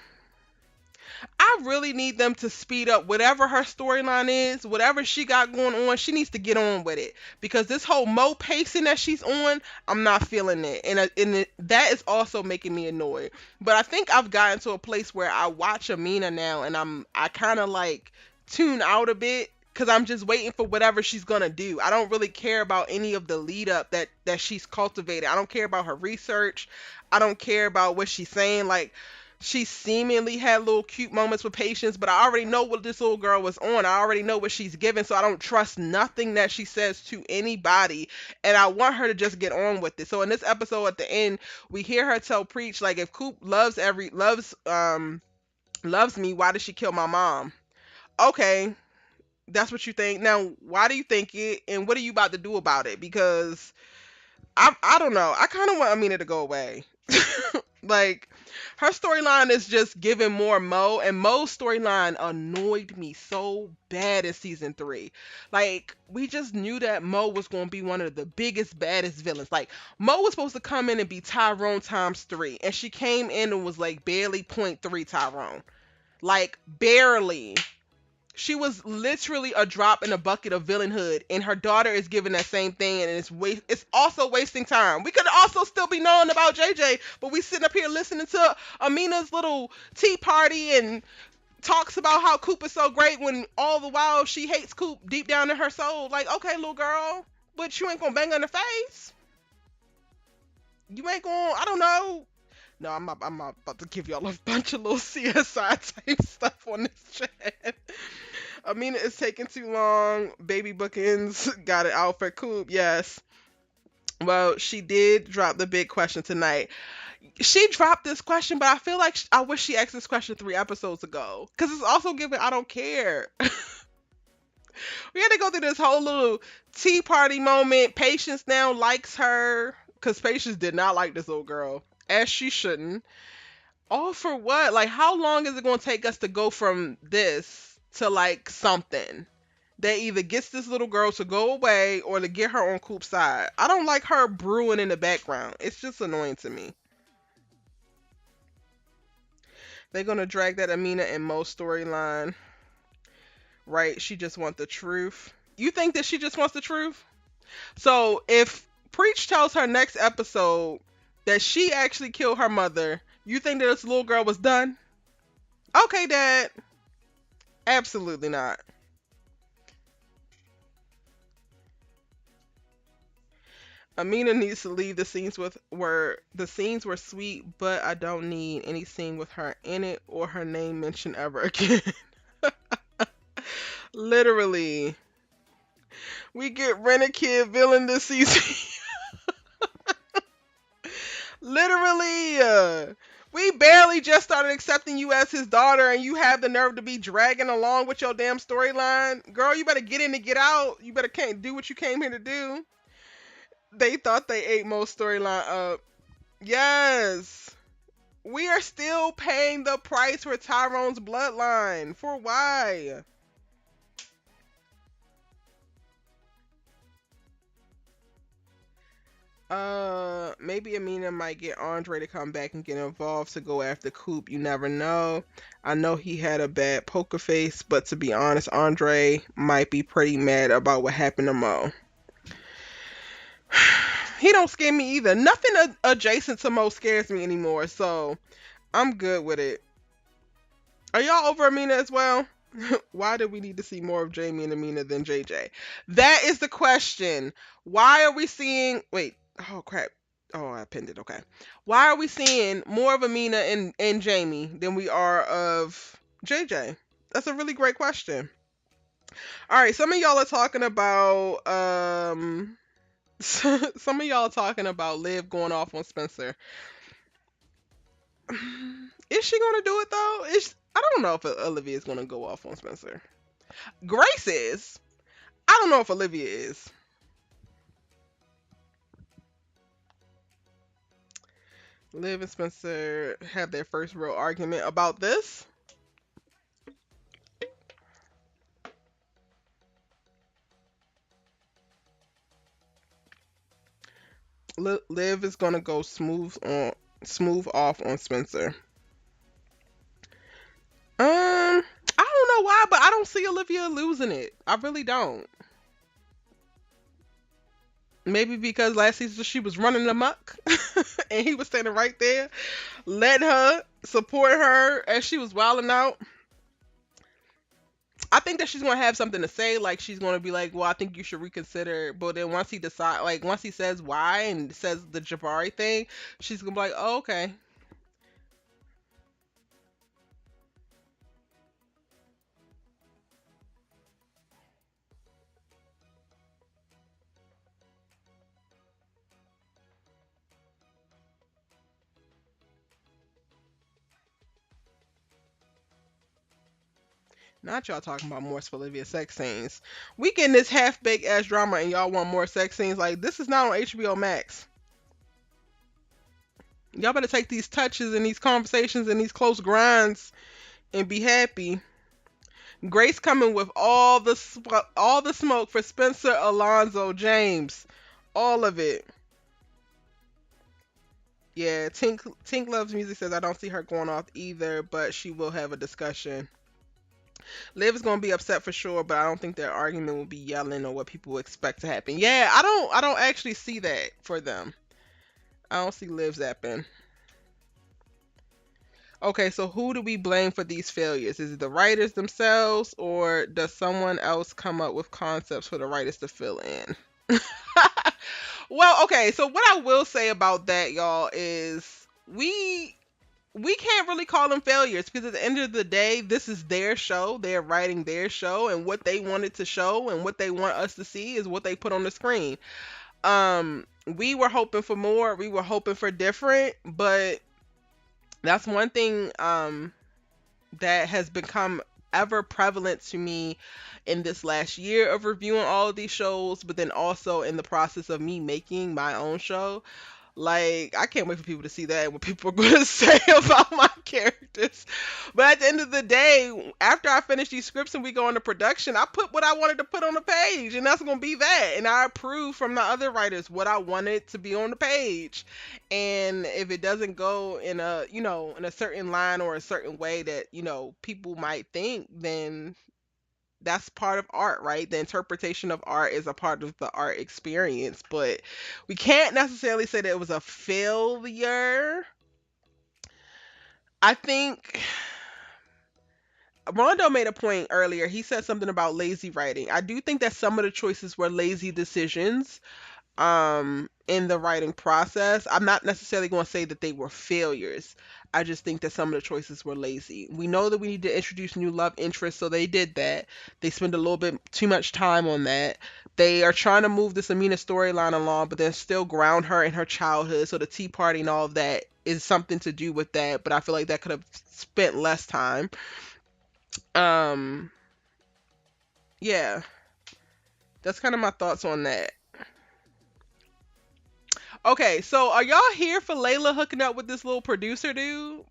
A: I really need them to speed up whatever her storyline is, whatever she got going on. She needs to get on with it because this whole Mo pacing that she's on, I'm not feeling it, and that is also making me annoyed. But I think I've gotten to a place where I watch Amina now, and I kind of like tune out a bit because I'm just waiting for whatever she's gonna do. I don't really care about any of the lead up that she's cultivated. I don't care about her research. I don't care about what she's saying. Like, she seemingly had little cute moments with Patience, but I already know what this little girl was on. I already know what she's given, so I don't trust nothing that she says to anybody, and I want her to just get on with it. So in this episode at the end, we hear her tell Preach, like, if Coop loves me, why did she kill my mom? Okay, that's what you think. Now, why do you think it, and what are you about to do about it? Because I don't know. I kind of want Amina to go away. Like, her storyline is just giving more Mo, and Mo's storyline annoyed me so bad in season 3. Like, we just knew that Mo was going to be one of the biggest, baddest villains. Like, Mo was supposed to come in and be Tyrone times 3, and she came in and was like barely .3 Tyrone. Like, barely. She was literally a drop in a bucket of villainhood, and her daughter is giving that same thing, and it's also wasting time. We could also still be knowing about JJ, but we sitting up here listening to Amina's little tea party and talks about how Coop is so great when all the while she hates Coop deep down in her soul. Like, okay, little girl, but you ain't gonna bang her in the face. You ain't gonna, I don't know. No, I'm about to give y'all a bunch of little CSI type stuff on this chat. Amina is taking too long. Baby bookings got it out for Coop. Yes. Well, she did drop the big question tonight. She dropped this question, but I feel like I wish she asked this question 3 episodes ago. Because it's also giving I don't care. We had to go through this whole little tea party moment. Patience now likes her. Because Patience did not like this little girl. As she shouldn't. All for what? Like, how long is it going to take us to go from this to like something that either gets this little girl to go away or to get her on Coop's side? I don't like her brewing in the background. It's just annoying to me. They're going to drag that Amina and Mo storyline, right? She just wants the truth. You think that she just wants the truth? So if Preach tells her next episode that she actually killed her mother, you think that this little girl was done? Okay, Dad. Absolutely not. Amina needs to leave the scenes with where the scenes were sweet, but I don't need any scene with her in it or her name mentioned ever again. Literally. We get Rent-A-Kid villain this season. Literally. We barely just started accepting you as his daughter and you have the nerve to be dragging along with your damn storyline. Girl, you better get in and get out. You better can't do what you came here to do. They thought they ate most storyline up. Yes. We are still paying the price for Tyrone's bloodline. For why? Maybe Amina might get Andre to come back and get involved to go after Coop. You never know. I know he had a bad poker face, but to be honest, Andre might be pretty mad about what happened to Mo. He don't scare me either. Nothing adjacent to Mo scares me anymore, so I'm good with it. Are y'all over Amina as well? Why do we need to see more of Jamie and Amina than JJ? That is the question. Why are we seeing... Wait. Oh, crap. Oh, I pinned it. Okay. Why are we seeing more of Amina and Jamie than we are of JJ? That's a really great question. All right. Some of y'all are talking about... some of y'all are talking about Liv going off on Spencer. Is she gonna do it though? I don't know if Olivia is gonna go off on Spencer. Grace is. I don't know if Olivia is. Liv and Spencer have their first real argument about this. Liv is gonna go smooth off on Spencer. I don't know why, but I don't see Olivia losing it. I really don't. Maybe because last season she was running amok and he was standing right there, letting her support her as she was wilding out. I think that she's gonna have something to say, like she's gonna be like, "Well, I think you should reconsider." But then once he says why and says the Jabari thing, she's gonna be like, "Oh, okay." Not y'all talking about more Olivia sex scenes. We getting this half baked ass drama and y'all want more sex scenes. Like, this is not on HBO Max. Y'all better take these touches and these conversations and these close grinds and be happy. Grace coming with all the smoke for Spencer, Alonzo, James, all of it. Yeah, Tink Loves Music says I don't see her going off either, but she will have a discussion. Liv is gonna be upset for sure, but I don't think their argument will be yelling or what people expect to happen. Yeah, I don't actually see that for them. I don't see Liv zapping. Okay, so who do we blame for these failures? Is it the writers themselves, or does someone else come up with concepts for the writers to fill in? Well, okay, so what I will say about that, y'all, is we can't really call them failures because at the end of the day, this is their show. They're writing their show, and what they wanted to show and what they want us to see is what they put on the screen. We were hoping for more. We were hoping for different, but that's one thing that has become ever prevalent to me in this last year of reviewing all of these shows, but then also in the process of me making my own show. Like, I can't wait for people to see that and what people are going to say about my characters. But at the end of the day, after I finish these scripts and we go into production, I put what I wanted to put on the page, and that's going to be that. And I approve from the other writers what I wanted to be on the page. And if it doesn't go in a, in a certain line or a certain way that, people might think, then that's part of art, right? The interpretation of art is a part of the art experience, but we can't necessarily say that it was a failure. I think Rondo made a point earlier. He said something about lazy writing. I do think that some of the choices were lazy decisions in the writing process. I'm not necessarily going to say that they were failures. I just think that some of the choices were lazy. We know that we need to introduce new love interests, so they did that. They spend a little bit too much time on that. They are trying to move this Amina storyline along, but then still ground her in her childhood. So the Tea Party and all of that is something to do with that, but I feel like that could have spent less time. Um, yeah, that's kind of my thoughts on that. Okay, so are y'all here for Layla hooking up with this little producer dude?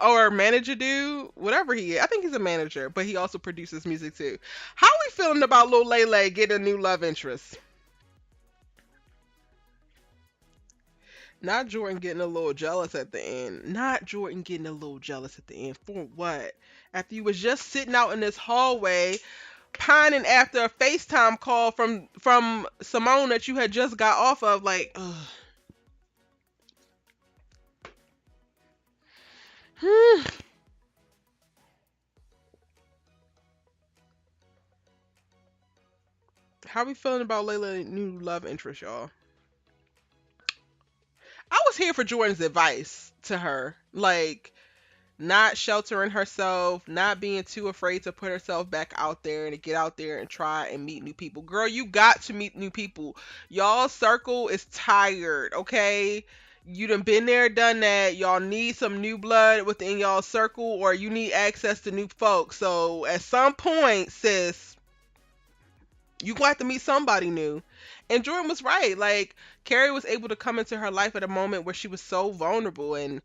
A: Or manager dude? Whatever he is. I think he's a manager, but he also produces music too. How are we feeling about Lil Layla getting a new love interest? Not Jordan getting a little jealous at the end. Not Jordan getting a little jealous at the end. For what? After you was just sitting out in this hallway pining after a FaceTime call from Simone that you had just got off of, like, ugh. How we feeling about Layla's new love interest, y'all? I was here for Jordan's advice to her. Like, not sheltering herself, not being too afraid to put herself back out there and to get out there and try and meet new people. Girl, you got to meet new people. Y'all circle is tired, okay? You done been there, done that. Y'all need some new blood within y'all circle, or you need access to new folks. So at some point, sis, you gonna have to meet somebody new. And Jordan was right. Like, Carrie was able to come into her life at a moment where she was so vulnerable, and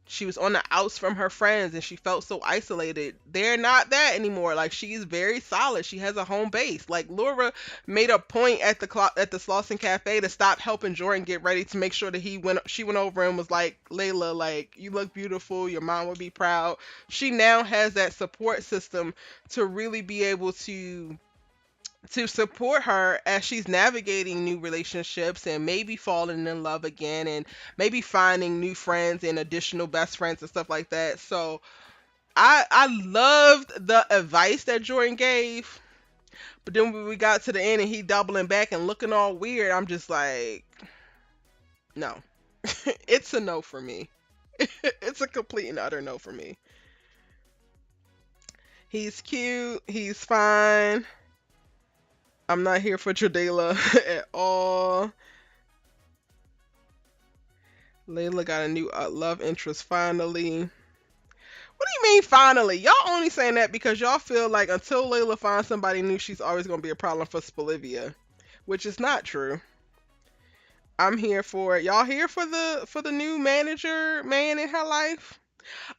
A: she was on the outs from her friends and she felt so isolated. They're not that anymore. Like, she's very solid. She has a home base. Like, Laura made a point at the Slauson Cafe to stop helping Jordan get ready, to make sure that she went over and was like, Layla, like, you look beautiful. Your mom would be proud. She now has that support system to really be able to support her as she's navigating new relationships and maybe falling in love again and maybe finding new friends and additional best friends and stuff like that. So I loved the advice that Jordan gave, but then when we got to the end and he doubling back and looking all weird, I'm just like, no. It's a no for me. It's a complete and utter no for me. He's cute, he's fine. I'm not here for Jadela at all. Layla got a new love interest finally. What do you mean finally? Y'all only saying that because y'all feel like until Layla finds somebody new, she's always gonna be a problem for Spolivia, which is not true. I'm here for it. Y'all here for the new manager man in her life?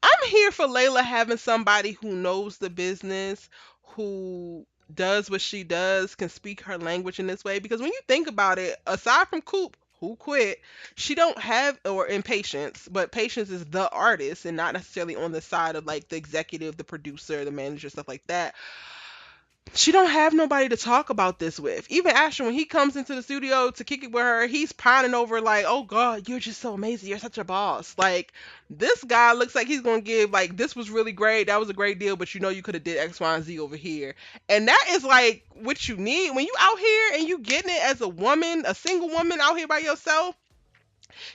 A: I'm here for Layla having somebody who knows the business, who does what she does, can speak her language in this way. Because when you think about it, aside from Coop, who quit, she don't have, or in Patience, but Patience is the artist and not necessarily on the side of like the executive, the producer, the manager, stuff like that. She don't have nobody to talk about this with. Even Asher, when he comes into the studio to kick it with her, he's pining over like, "Oh God, you're just so amazing. You're such a boss." Like, this guy looks like he's gonna give like, "This was really great. That was a great deal, but you know you could have did X, Y, and Z over here." And that is like what you need when you out here and you getting it as a woman, a single woman out here by yourself.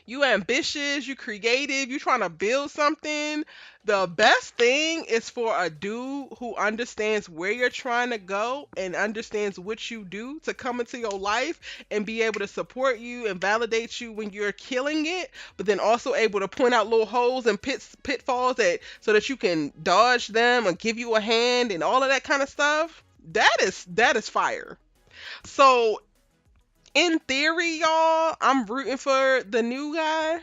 A: You ambitious, you creative, you trying to build something. The best thing is for a dude who understands where you're trying to go and understands what you do to come into your life and be able to support you and validate you when you're killing it, but then also able to point out little holes and pitfalls that so that you can dodge them and give you a hand and all of that kind of stuff. That is fire. So in theory, y'all, I'm rooting for the new guy.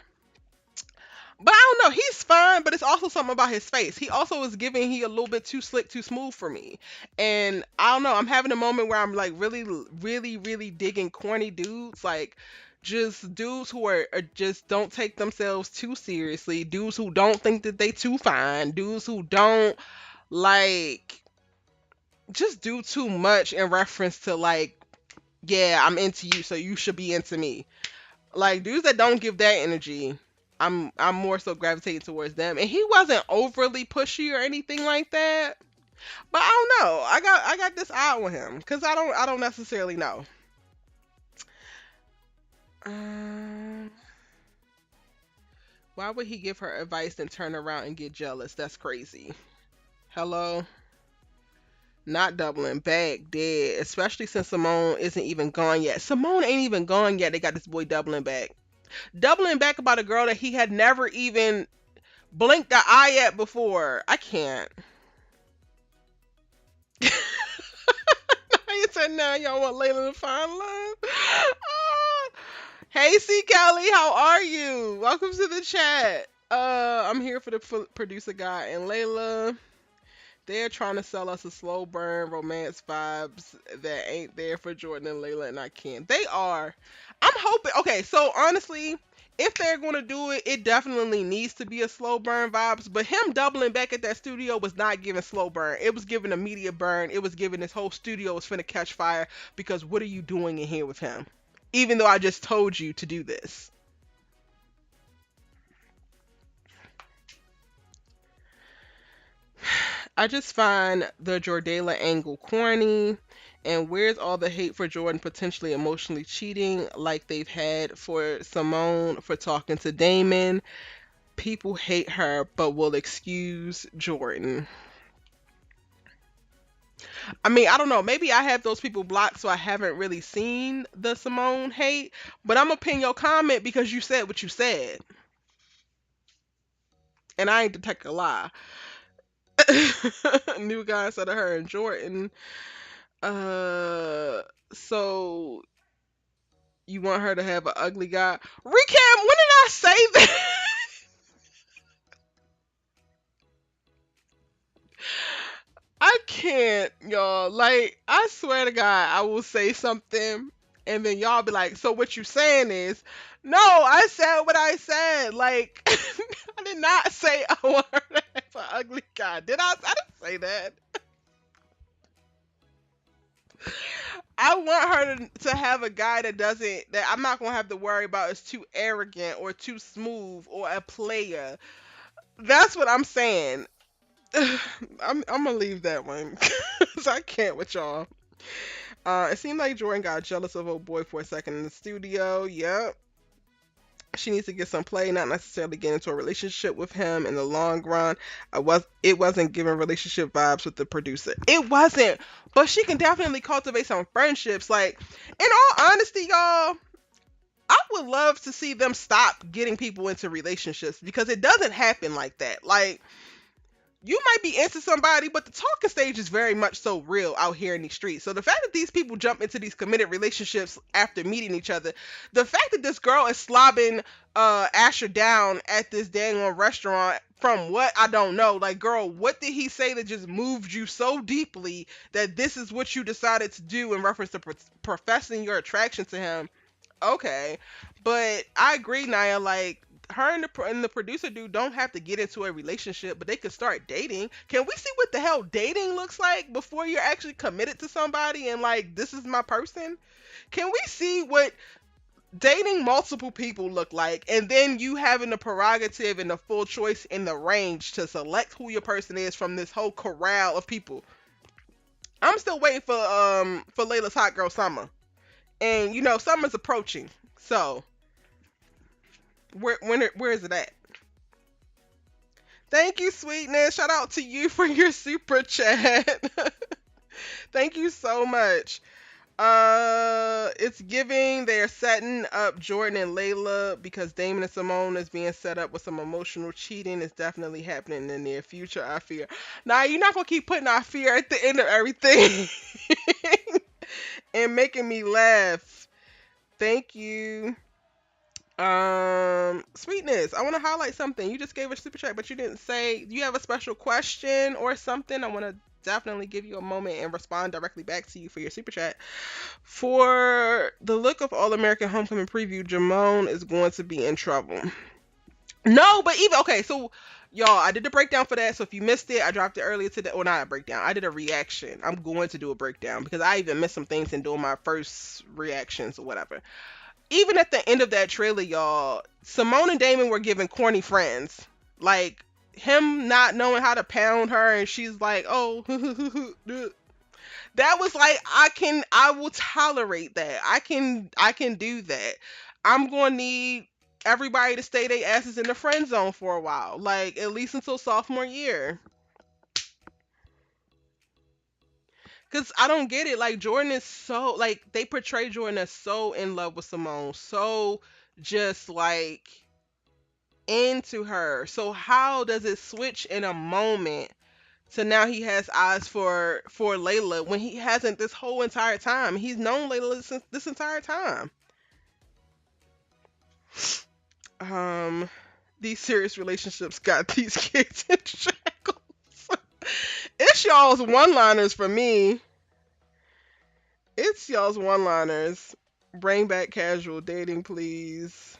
A: But I don't know, he's fine, but it's also something about his face. He also is giving he a little bit too slick, too smooth for me. And I don't know, I'm having a moment where I'm like really, really, really digging corny dudes. Like just dudes who are just don't take themselves too seriously. Dudes who don't think that they too fine. Dudes who don't like just do too much in reference to like, yeah, I'm into you, so you should be into me. Like dudes that don't give that energy, I'm more so gravitating towards them. And he wasn't overly pushy or anything like that. But I don't know. I got this eye on him because I don't necessarily know. Um, why would he give her advice and turn around and get jealous? That's crazy. Hello. Not doubling back, dead. Especially since Simone isn't even gone yet. Simone ain't even gone yet. They got this boy doubling back. Doubling back about a girl that he had never even blinked the eye at before. I can't. You said now y'all want Layla to find love. Ah. Hey, C. Kelly, how are you? Welcome to the chat. I'm here for the producer guy and Layla. They're trying to sell us a slow burn romance vibes that ain't there for Jordan and Layla, and I can't. They are. I'm hoping. Okay, so honestly, if they're going to do it, it definitely needs to be a slow burn vibes. But him doubling back at that studio was not giving slow burn. It was giving immediate burn. It was giving this whole studio was finna catch fire because what are you doing in here with him? Even though I just told you to do this. I just find the Jordala angle corny. And where's all the hate for Jordan potentially emotionally cheating like they've had for Simone for talking to Damon? People hate her but will excuse Jordan. I mean, I don't know. Maybe I have those people blocked so I haven't really seen the Simone hate. But I'm going to pin your comment because you said what you said. And I ain't detect a lie. New guy instead of her and Jordan. Uh, so you want her to have an ugly guy? Recap, when did I say that? I can't, y'all. Like, I swear to God, I will say something, and then y'all be like, so what you saying is, no, I said what I said. Like, I did not say I want her to have an ugly guy. Did I? I didn't say that. I want her to have a guy that doesn't, that I'm not going to have to worry about is too arrogant or too smooth or a player. That's what I'm saying. I'm gonna leave that one because I can't with y'all. It seemed like Jordan got jealous of old boy for a second in the studio. Yep. She needs to get some play, not necessarily get into a relationship with him in the long run. It wasn't giving relationship vibes with the producer. It wasn't, but she can definitely cultivate some friendships. Like, in all honesty, y'all, I would love to see them stop getting people into relationships because it doesn't happen like that. Like, you might be into somebody, but the talking stage is very much so real out here in these streets. So the fact that these people jump into these committed relationships after meeting each other, the fact that this girl is slobbing Asher down at this dang on restaurant from what I don't know, like, girl, what did he say that just moved you so deeply that this is what you decided to do in reference to professing your attraction to him? Okay, but I agree, Naya. Like, her and the producer dude don't have to get into a relationship, but they could start dating. Can we see what the hell dating looks like before you're actually committed to somebody and like, this is my person? Can we see what dating multiple people look like, and then you having the prerogative and the full choice in the range to select who your person is from this whole corral of people? I'm still waiting for Layla's hot girl summer, and you know summer's approaching, so Where is it at? Thank you, sweetness. Shout out to you for your super chat. Thank you so much. It's giving they're setting up Jordan and Layla because Damon and Simone is being set up with some emotional cheating. It's definitely happening in the near future, I fear. Now, you're not gonna keep putting our fear at the end of everything and making me laugh. Thank you. Sweetness, I want to highlight something. You just gave a super chat, but you didn't say you have a special question or something. I want to definitely give you a moment and respond directly back to you for your super chat. For the look of All American Homecoming preview, Jamone is going to be in trouble. No, but even okay, so y'all, I did the breakdown for that. So if you missed it, I dropped it earlier today. Or not a breakdown. I did a reaction. I'm going to do a breakdown because I even missed some things in doing my first reactions or whatever. Even at the end of that trailer, y'all, Simone and Damon were giving corny friends. Like him not knowing how to pound her, and she's like, "Oh," that was like, I will tolerate that. I can do that. I'm gonna need everybody to stay their asses in the friend zone for a while, like at least until sophomore year. Cause I don't get it. Like Jordan is so like they portray Jordan as so in love with Simone, so just like into her. So how does it switch in a moment to now he has eyes for Layla when he hasn't this whole entire time? He's known Layla this entire time. Um, these serious relationships got these kids in shackles. It's y'all's one-liners for me. It's y'all's one-liners. Bring back casual dating, please.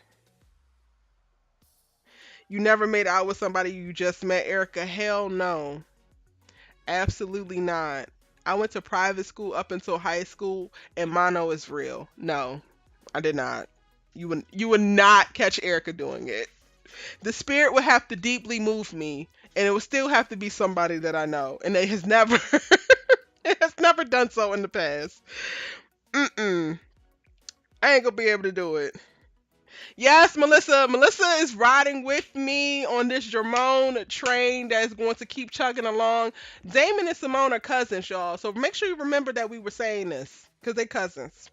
A: You never made out with somebody you just met, Erica? Hell no. Absolutely not. I went to private school up until high school, and mono is real. No, I did not. You would not catch Erica doing it. The spirit would have to deeply move me, and it would still have to be somebody that I know, and it has never it has never done so in the past. Mm-mm. I ain't gonna be able to do it. Yes, Melissa. Melissa is riding with me on this Jermone train that's going to keep chugging along. Damon and Simone are cousins, y'all. So make sure you remember that we were saying this because they cousins.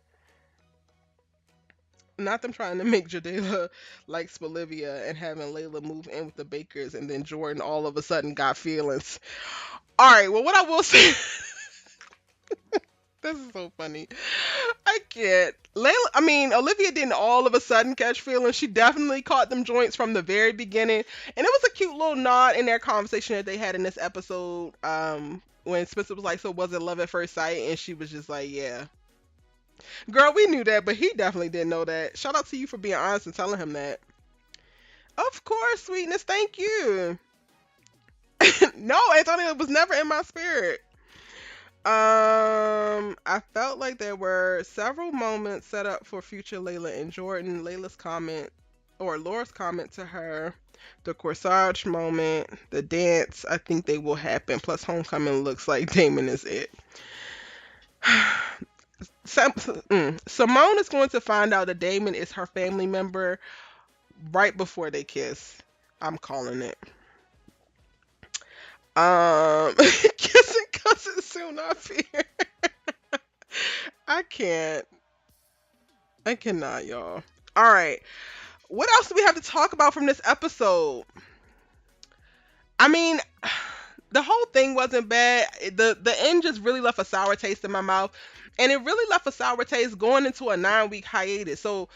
A: Not them trying to make Jadela like Olivia and having Layla move in with the Bakers and then Jordan all of a sudden got feelings. All right, well, what I will say, this is so funny. I can't. Olivia didn't all of a sudden catch feelings. She definitely caught them joints from the very beginning. And it was a cute little nod in their conversation that they had in this episode. When Spencer was like, "So was it love at first sight?" And she was just like, "Yeah." Girl, we knew that, but he definitely didn't know that. Shout out to you for being honest and telling him that. Of course, sweetness. Thank you. No, Antonio, it was never in my spirit. I felt like there were several moments set up for future Layla and Jordan. Layla's comment or Laura's comment to her, the corsage moment, the dance. I think they will happen. Plus, homecoming looks like Damon is it. Simone is going to find out that Damon is her family member right before they kiss. I'm calling it. Kissing cousins soon, I fear. I can't. I cannot, y'all. All right. What else do we have to talk about from this episode? I mean, the whole thing wasn't bad. The end just really left a sour taste in my mouth. And it really left a sour taste going into a 9-week hiatus. So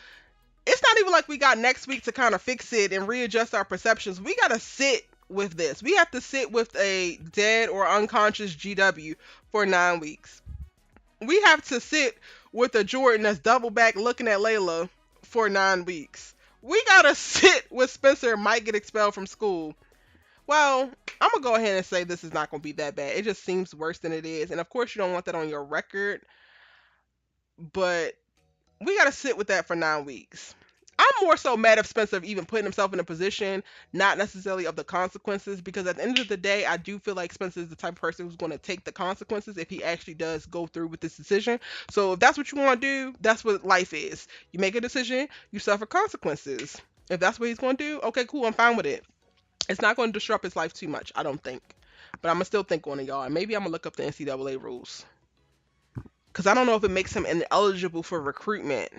A: it's not even like we got next week to kind of fix it and readjust our perceptions. We got to sit with this. We have to sit with a dead or unconscious GW for 9 weeks. We have to sit with a Jordan that's double back looking at Layla for 9 weeks. We got to sit with Spencer might get expelled from school. Well, I'm going to go ahead and say this is not going to be that bad. It just seems worse than it is. And of course, you don't want that on your record. But we got to sit with that for 9 weeks. I'm more so mad at Spencer even putting himself in a position, not necessarily of the consequences, because at the end of the day, I do feel like Spencer is the type of person who's going to take the consequences if he actually does go through with this decision. So if that's what you want to do, that's what life is. You make a decision, you suffer consequences. If that's what he's going to do, okay, cool, I'm fine with it. It's not going to disrupt his life too much, I don't think. But I'm going to still think on it, y'all. And maybe I'm going to look up the NCAA rules. Because I don't know if it makes him ineligible for recruitment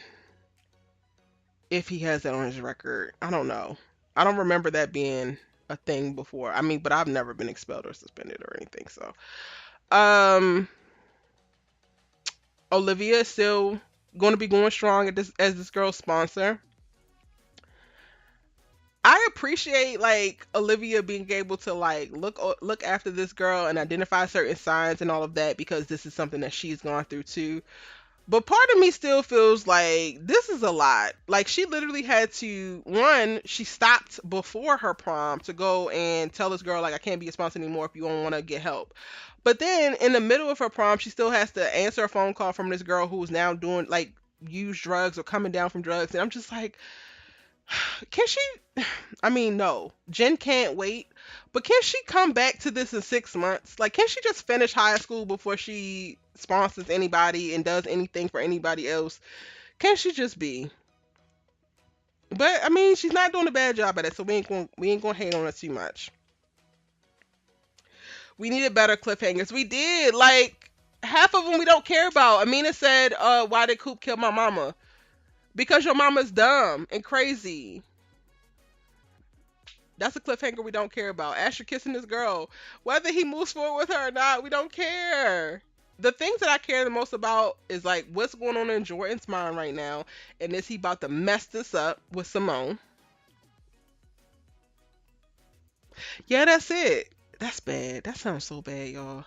A: if he has that on his record. I don't know. I don't remember that being a thing before. I mean, but I've never been expelled or suspended or anything. So, um, Olivia is still going to be going strong at this as this girl's sponsor. I appreciate like Olivia being able to like look after this girl and identify certain signs and all of that because this is something that she's gone through too. But part of me still feels like this is a lot. Like she literally had to one, she stopped before her prom to go and tell this girl like I can't be a sponsor anymore if you don't want to get help. But then in the middle of her prom, she still has to answer a phone call from this girl who's now doing like use drugs or coming down from drugs and I'm just like can she I mean no, Jen can't wait, but can she come back to this in 6 months? Like can she just finish high school before she sponsors anybody and does anything for anybody else? Can she just be? But I mean she's not doing a bad job at it, so we ain't gonna hate on her too much. We needed better cliffhangers. We did. Like half of them we don't care about. Amina said, why did Coop kill my mama? Because your mama's dumb and crazy. That's a cliffhanger we don't care about. Asher kissing this girl. Whether he moves forward with her or not, we don't care. The things that I care the most about is like what's going on in Jordan's mind right now. And is he about to mess this up with Simone? Yeah, that's it. That's bad. That sounds so bad, y'all.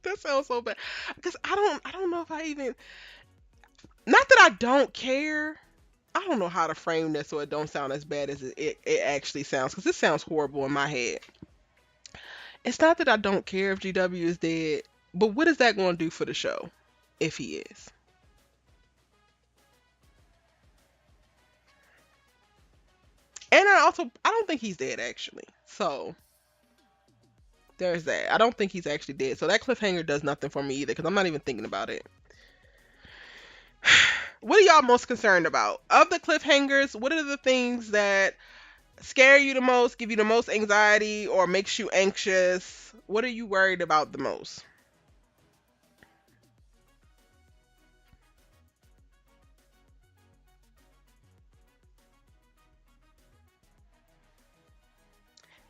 A: That sounds so bad. Because I don't know if I even not that I don't care. I don't know how to frame this so it don't sound as bad as it actually sounds because it sounds horrible in my head. It's not that I don't care if GW is dead, but what is that going to do for the show if he is? And I don't think he's dead actually. So there's that. I don't think he's actually dead. So that cliffhanger does nothing for me either because I'm not even thinking about it. What are y'all most concerned about? Of the cliffhangers, what are the things that scare you the most, give you the most anxiety, or makes you anxious? What are you worried about the most?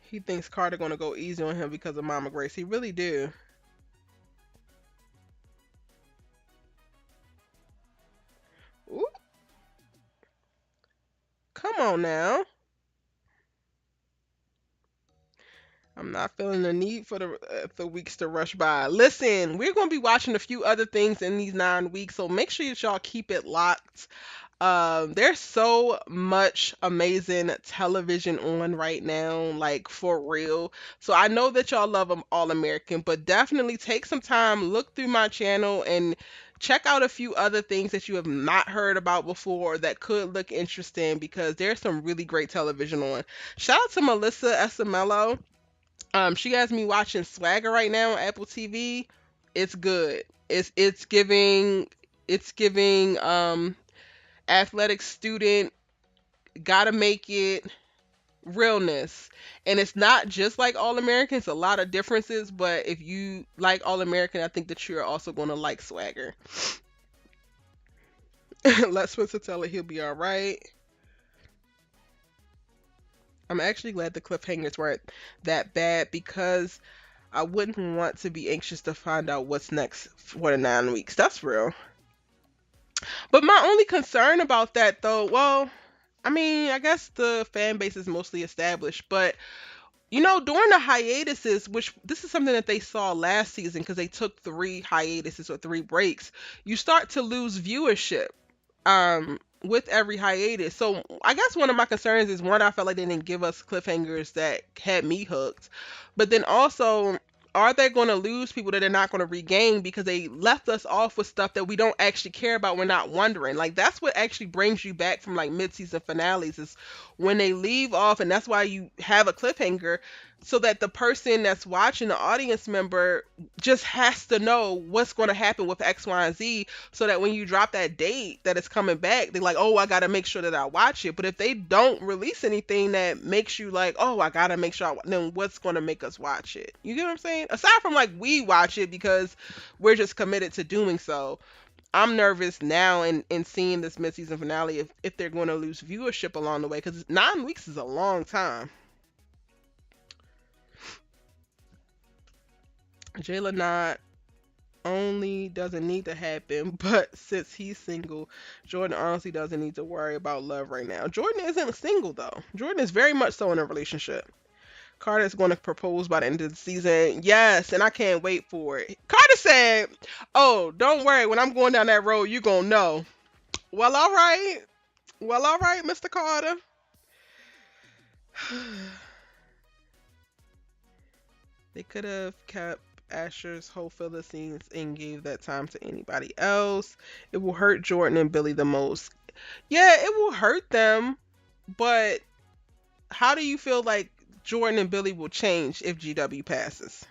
A: He thinks Carter gonna go easy on him because of Mama Grace. He really do. Ooh, come on now. I'm not feeling the need for the weeks to rush by. Listen, we're going to be watching a few other things in these 9 weeks, so make sure that y'all keep it locked. There's so much amazing television on right now, like for real. So I know that y'all love them All American, but definitely take some time, look through my channel, and check out a few other things that you have not heard about before that could look interesting because there's some really great television on. Shout out to Melissa Esamello. She has me watching Swagger right now on Apple TV. It's good. It's giving athletic student gotta make it realness. And it's not just like All American, it's a lot of differences, but if you like All American, I think that you're also gonna like Swagger. Let Spencer tell it he'll be alright. I'm actually glad the cliffhangers weren't that bad because I wouldn't want to be anxious to find out what's next for the 9 weeks. That's real. But my only concern about that though, well, I mean, I guess the fan base is mostly established, but during the hiatuses, which this is something that they saw last season because they took 3 hiatuses or 3 breaks, you start to lose viewership with every hiatus. So I guess one of my concerns is one, I felt like they didn't give us cliffhangers that had me hooked. But then also, are they going to lose people that they're not going to regain because they left us off with stuff that we don't actually care about? We're not wondering. Like that's what actually brings you back from like mid-season finales is when they leave off, and that's why you have a cliffhanger. so that the person that's watching, the audience member, just has to know what's going to happen with X, Y, and Z, so that when you drop that date that it's coming back, they're like, oh, I got to make sure that I watch it. But if they don't release anything that makes you like, oh, I got to make sure, then what's going to make us watch it? You get what I'm saying? Aside from like we watch it because we're just committed to doing so. I'm nervous now in seeing this mid-season finale if they're going to lose viewership along the way, because 9 weeks is a long time. Jayla not only doesn't need to happen, but since he's single, Jordan honestly doesn't need to worry about love right now. Jordan isn't single though. Jordan is very much so in a relationship. Carter is going to propose by the end of the season. Yes, and I can't wait for it. Carter said, "Oh, don't worry. When I'm going down that road, you gonna know." Well, all right. Well, all right, Mr. Carter. They could have kept Asher's whole filler scenes and gave that time to anybody else. It will hurt Jordan and Billy the most. Yeah, it will hurt them, but how do you feel like Jordan and Billy will change if GW passes?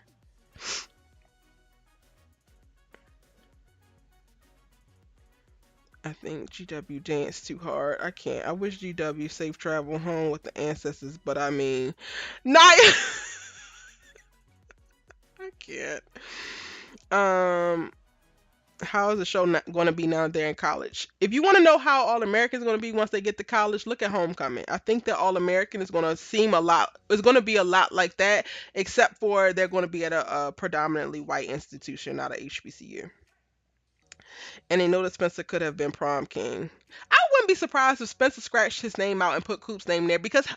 A: I think GW danced too hard. I can't. I wish GW safe travel home with the ancestors, but I mean, not. I can't. Um, how is the show not going to be now they're in college? If you want to know how All American is going to be once they get to college, look at Homecoming. I think that All American is going to seem a lot. It's going to be a lot like that, except for they're going to be at a predominantly white institution, not a HBCU. And they know that Spencer could have been prom king. I wouldn't be surprised if Spencer scratched his name out and put Coop's name there, because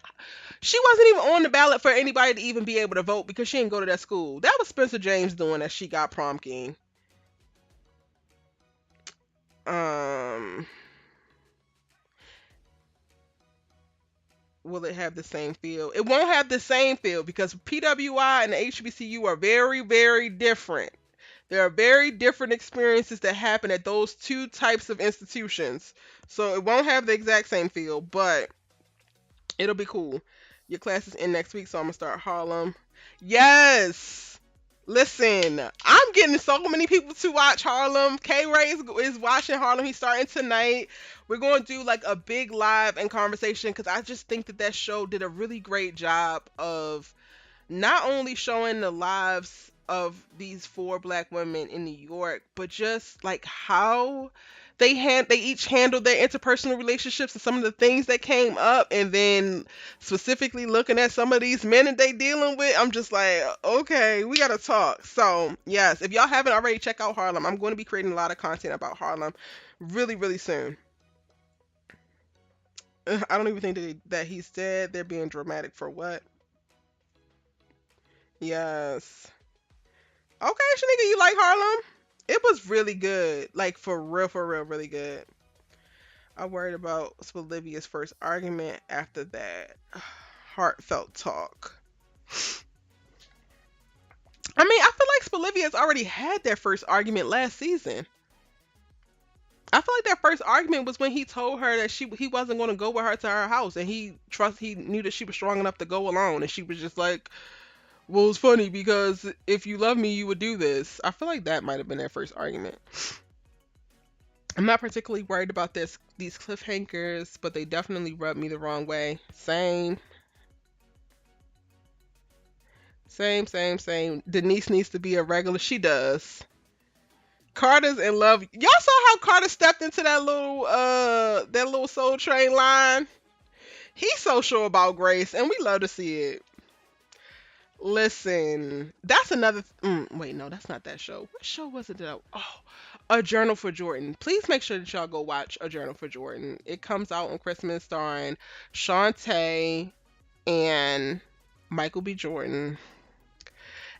A: she wasn't even on the ballot for anybody to even be able to vote because she didn't go to that school. That was Spencer James doing that. She got prom king. Um, will it have the same feel? It won't have the same feel because PWI and the HBCU are very, very different. There are very different experiences that happen at those two types of institutions. So it won't have the exact same feel, but it'll be cool. Your class is in next week, so I'm gonna start Harlem. Yes. Listen, I'm getting so many people to watch Harlem. K Ray is watching Harlem. He's starting tonight. We're going to do like a big live and conversation because I just think that that show did a really great job of not only showing the lives of these four black women in New York, but just like how they each handled their interpersonal relationships and some of the things that came up, and then specifically looking at some of these men that they dealing with. I'm just like, okay, we gotta talk. So yes, if y'all haven't already, check out Harlem. I'm going to be creating a lot of content about Harlem really, really soon. I don't even think that he's dead. They're being dramatic for what? Yes. Okay, Shanika, you like Harlem? It was really good. Like, for real, really good. I worried about Olivia's first argument after that heartfelt talk. I mean, I feel like Olivia's already had their first argument last season. I feel like their first argument was when he told her that he wasn't going to go with her to her house, and he knew that she was strong enough to go alone, and she was just like, well, it's funny because if you love me, you would do this. I feel like that might have been their first argument. I'm not particularly worried about these cliffhangers, but they definitely rubbed me the wrong way. Same. Same, same, same. Denise needs to be a regular. She does. Carter's in love. Y'all saw how Carter stepped into that little Soul Train line? He's so sure about Grace, and we love to see it. Listen, that's another. Wait, no, that's not that show. What show was it that oh, A Journal for Jordan. Please make sure that y'all go watch A Journal for Jordan. It comes out on Christmas, starring Shantae and Michael B. Jordan.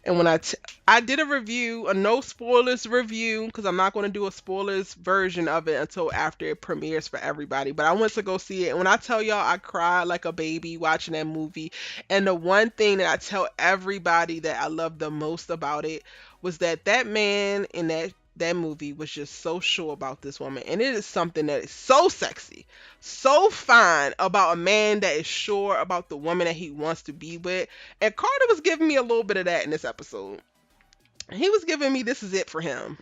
A: And when I did a review, a no spoilers review, because I'm not going to do a spoilers version of it until after it premieres for everybody. But I went to go see it, and when I tell y'all, I cried like a baby watching that movie. And the one thing that I tell everybody that I love the most about it was that man in that movie was just so sure about this woman. And it is something that is so sexy, so fine about a man that is sure about the woman that he wants to be with. And Carter was giving me a little bit of that in this episode. He was giving me this is it for him.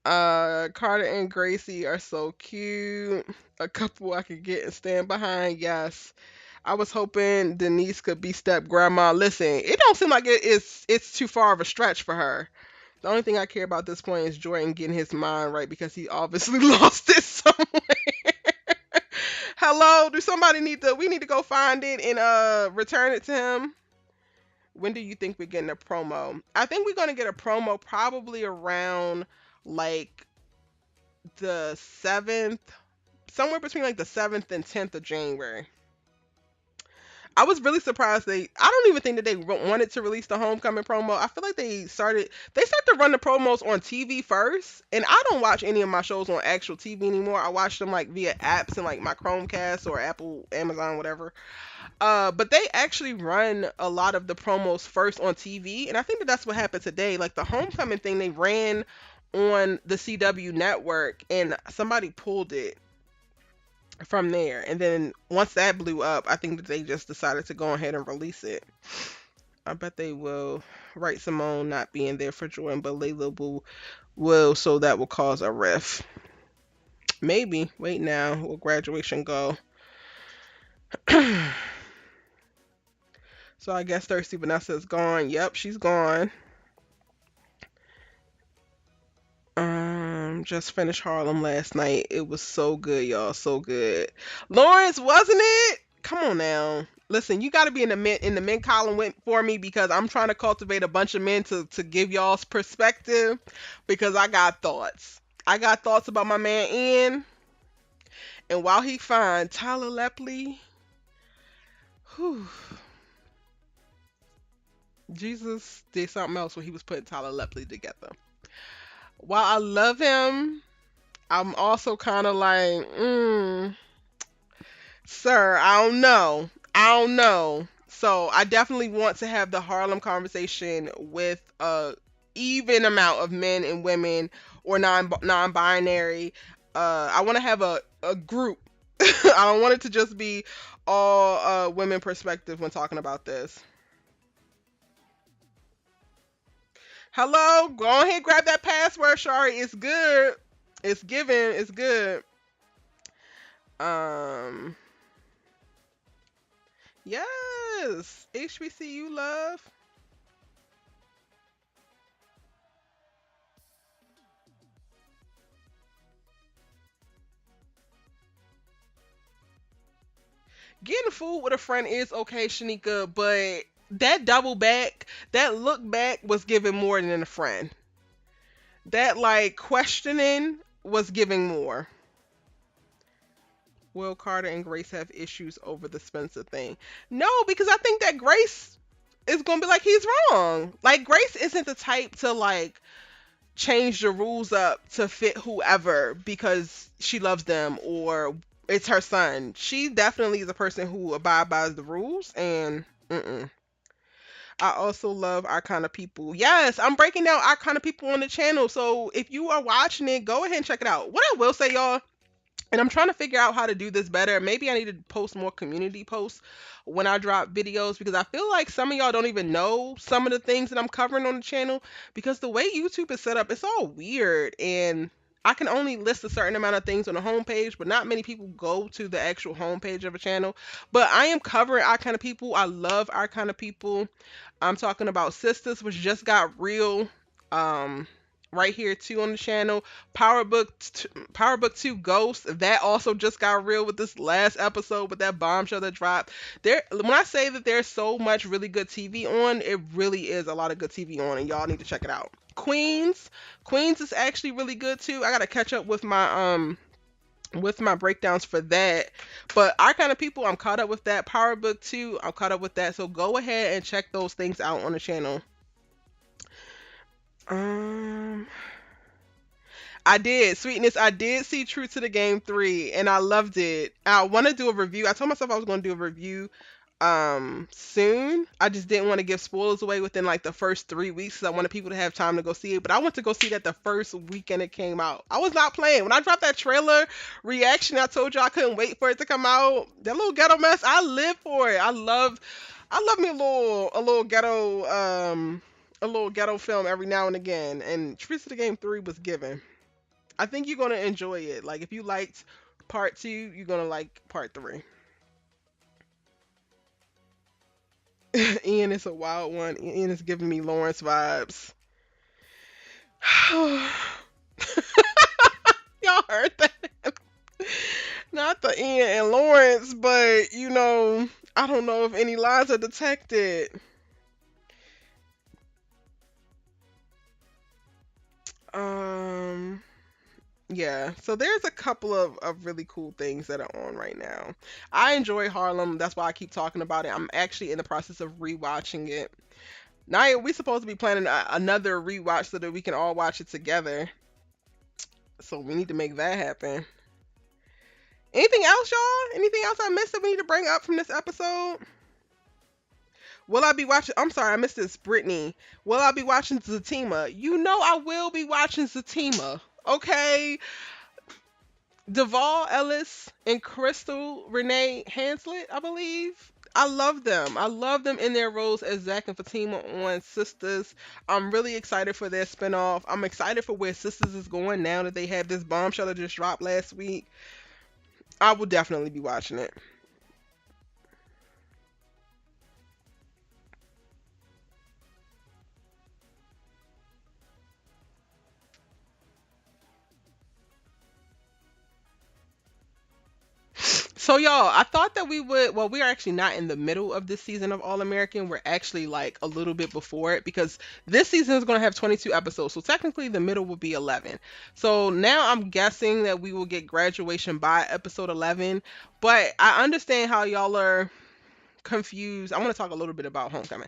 A: Carter and Gracie are so cute. A couple I could get and stand behind. Yes. I was hoping Denise could be step grandma. Listen, it don't seem like it's too far of a stretch for her. The only thing I care about at this point is Jordan getting his mind right because he obviously lost it somewhere. Hello, do somebody need to we need to go find it and return it to him? When do you think we're getting a promo? I think we're gonna get a promo probably around like the 7th, somewhere between like the 7th and 10th of January. I was really surprised I don't even think that they wanted to release the homecoming promo. I feel like they start to run the promos on TV first, and I don't watch any of my shows on actual TV anymore. I watch them like via apps and like my Chromecast or Apple, Amazon, whatever. But they actually run a lot of the promos first on TV, and I think that that's what happened today. Like the homecoming thing, they ran on the CW network, and somebody pulled it from there. And then once that blew up, I think that they just decided to go ahead and release it. I bet they will. Right, Simone not being there for Jordan, but Layla will, so that will cause a rift. Maybe. Wait now. Will graduation go? So I guess Thirsty Vanessa is gone. Yep, she's gone. Just finished Harlem last night. It was so good, y'all. So good. Lawrence, wasn't it? Come on now. Listen, you got to be in the men column for me because I'm trying to cultivate a bunch of men to give y'all's perspective because I got thoughts. I got thoughts about my man Ian. And while he fine, Tyler Lepley, whew, Jesus did something else when he was putting Tyler Lepley together. While I love him, I'm also kind of like, sir, I don't know. I don't know. So I definitely want to have the Harlem conversation with a even amount of men and women or non-binary. I want to have a group. I don't want it to just be all women perspective when talking about this. Hello, go ahead, grab that password, Shari. It's good. It's given. It's good. Yes. HBCU love. Getting food with a friend is okay, Shanika, but that double back, that look back was giving more than a friend. That like questioning was giving more. Will Carter and Grace have issues over the Spencer thing? No, because I think that Grace is gonna be like he's wrong. Like Grace isn't the type to like change the rules up to fit whoever because she loves them or it's her son. She definitely is a person who abides by the rules and I also love our kind of people. Yes, I'm breaking down our kind of people on the channel. So if you are watching it, go ahead and check it out. What I will say, y'all, and I'm trying to figure out how to do this better. Maybe I need to post more community posts when I drop videos because I feel like some of y'all don't even know some of the things that I'm covering on the channel because the way YouTube is set up, it's all weird and I can only list a certain amount of things on the homepage, but not many people go to the actual homepage of a channel. But I am covering our kind of people. I love our kind of people. I'm talking about Sisters, which just got real. Right here too on the channel. Power Book 2 Ghost, that also just got real with this last episode with that bombshell that dropped. There, when I say that there's so much really good TV on, it really is a lot of good TV on, and y'all need to check it out. Queens is actually really good too. I gotta catch up with my breakdowns for that. But our kind of people, I'm caught up with that. Power Book 2, I'm caught up with that. So go ahead and check those things out on the channel. I did. Sweetness, I did see True to the Game 3 and I loved it. I want to do a review. I told myself I was going to do a review soon. I just didn't want to give spoilers away within like the first 3 weeks, 'cause I wanted people to have time to go see it. But I went to go see that the first weekend it came out. I was not playing. When I dropped that trailer reaction, I told you I couldn't wait for it to come out. That little ghetto mess, I live for it. I love me a little ghetto film every now and again. And Trees of the Game 3 was given. I think you're gonna enjoy it. Like if you liked part 2, you're gonna like part 3. Ian is a wild one. Ian is giving me Lawrence vibes. Y'all heard that? Not the Ian and Lawrence, but I don't know if any lies are detected. Um, yeah. So there's a couple of really cool things that are on right now. I enjoy Harlem. That's why I keep talking about it. I'm actually in the process of rewatching it. Now we supposed to be planning another rewatch so that we can all watch it together. So we need to make that happen. Anything else, y'all? Anything else I missed that we need to bring up from this episode? Will I be watching? I'm sorry, I missed this. Brittany, will I be watching Zatima? You know I will be watching Zatima. Okay, Duvall Ellis and Crystal Renee Hanslet, I believe. I love them. I love them in their roles as Zach and Fatima on Sisters. I'm really excited for their spinoff. I'm excited for where Sisters is going now that they had this bombshell that just dropped last week. I will definitely be watching it. So y'all, I thought that we would. Well, we are actually not in the middle of this season of All American. We're actually like a little bit before it because this season is going to have 22 episodes. So technically, the middle will be 11. So now I'm guessing that we will get graduation by episode 11. But I understand how y'all are confused. I want to talk a little bit about Homecoming.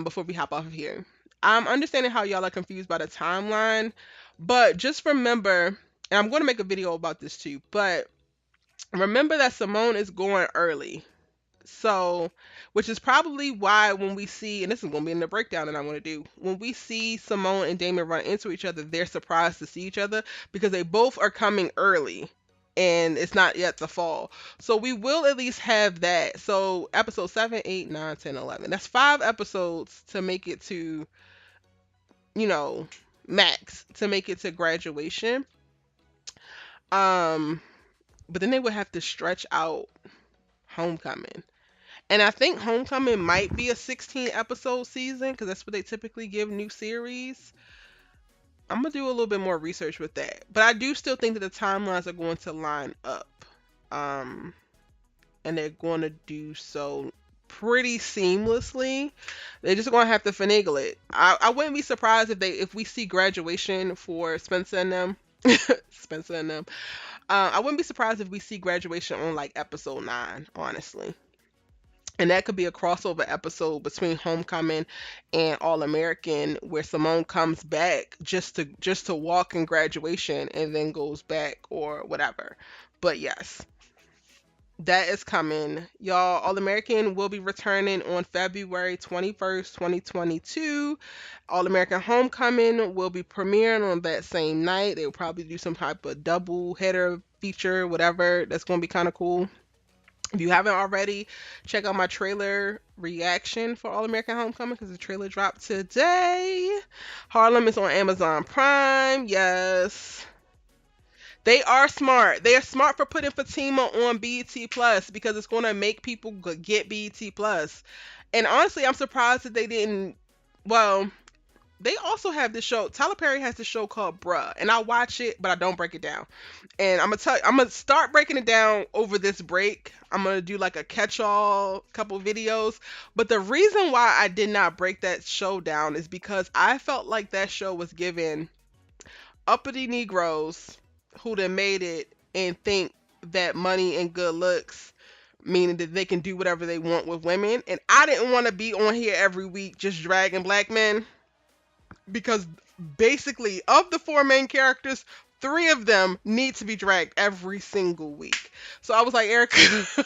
A: Before we hop off of here, I'm understanding how y'all are confused by the timeline. But just remember, and I'm going to make a video about this too. But remember that Simone is going early. So, which is probably why when we see, and this is going to be in the breakdown that I want to do, when we see Simone and Damon run into each other, they're surprised to see each other because they both are coming early and it's not yet the fall. So we will at least have that. So episode 7, 8, 9, 10, 11. That's 5 episodes to make it to, you know, max, to make it to graduation. Um, but then they would have to stretch out Homecoming. And I think Homecoming might be a 16 episode season because that's what they typically give new series. I'm going to do a little bit more research with that. But I do still think that the timelines are going to line up. Um, and they're going to do so pretty seamlessly. They're just going to have to finagle it. I wouldn't be surprised if we see graduation for Spencer and them. Spencer and them. I wouldn't be surprised if we see graduation on like episode 9, honestly. And that could be a crossover episode between Homecoming and All American, where Simone comes back just to walk in graduation and then goes back or whatever. But yes, that is coming. Y'all, All American will be returning on February 21st, 2022. All American Homecoming will be premiering on that same night. They will probably do some type of double header feature, whatever. That's going to be kind of cool. If you haven't already, check out my trailer reaction for All American Homecoming because the trailer dropped today. Harlem is on Amazon Prime. Yes. They are smart. They are smart for putting Fatima on BET Plus because it's going to make people get BET Plus. And honestly, I'm surprised that they didn't. Well, they also have this show. Tyler Perry has this show called Bruh, and I watch it, but I don't break it down. And I'm gonna start breaking it down over this break. I'm gonna do like a catch-all couple videos. But the reason why I did not break that show down is because I felt like that show was giving uppity Negroes who done made it and think that money and good looks meaning that they can do whatever they want with women. And I didn't want to be on here every week just dragging black men because basically of the 4 main characters, 3 of them need to be dragged every single week. So I was like, Erica,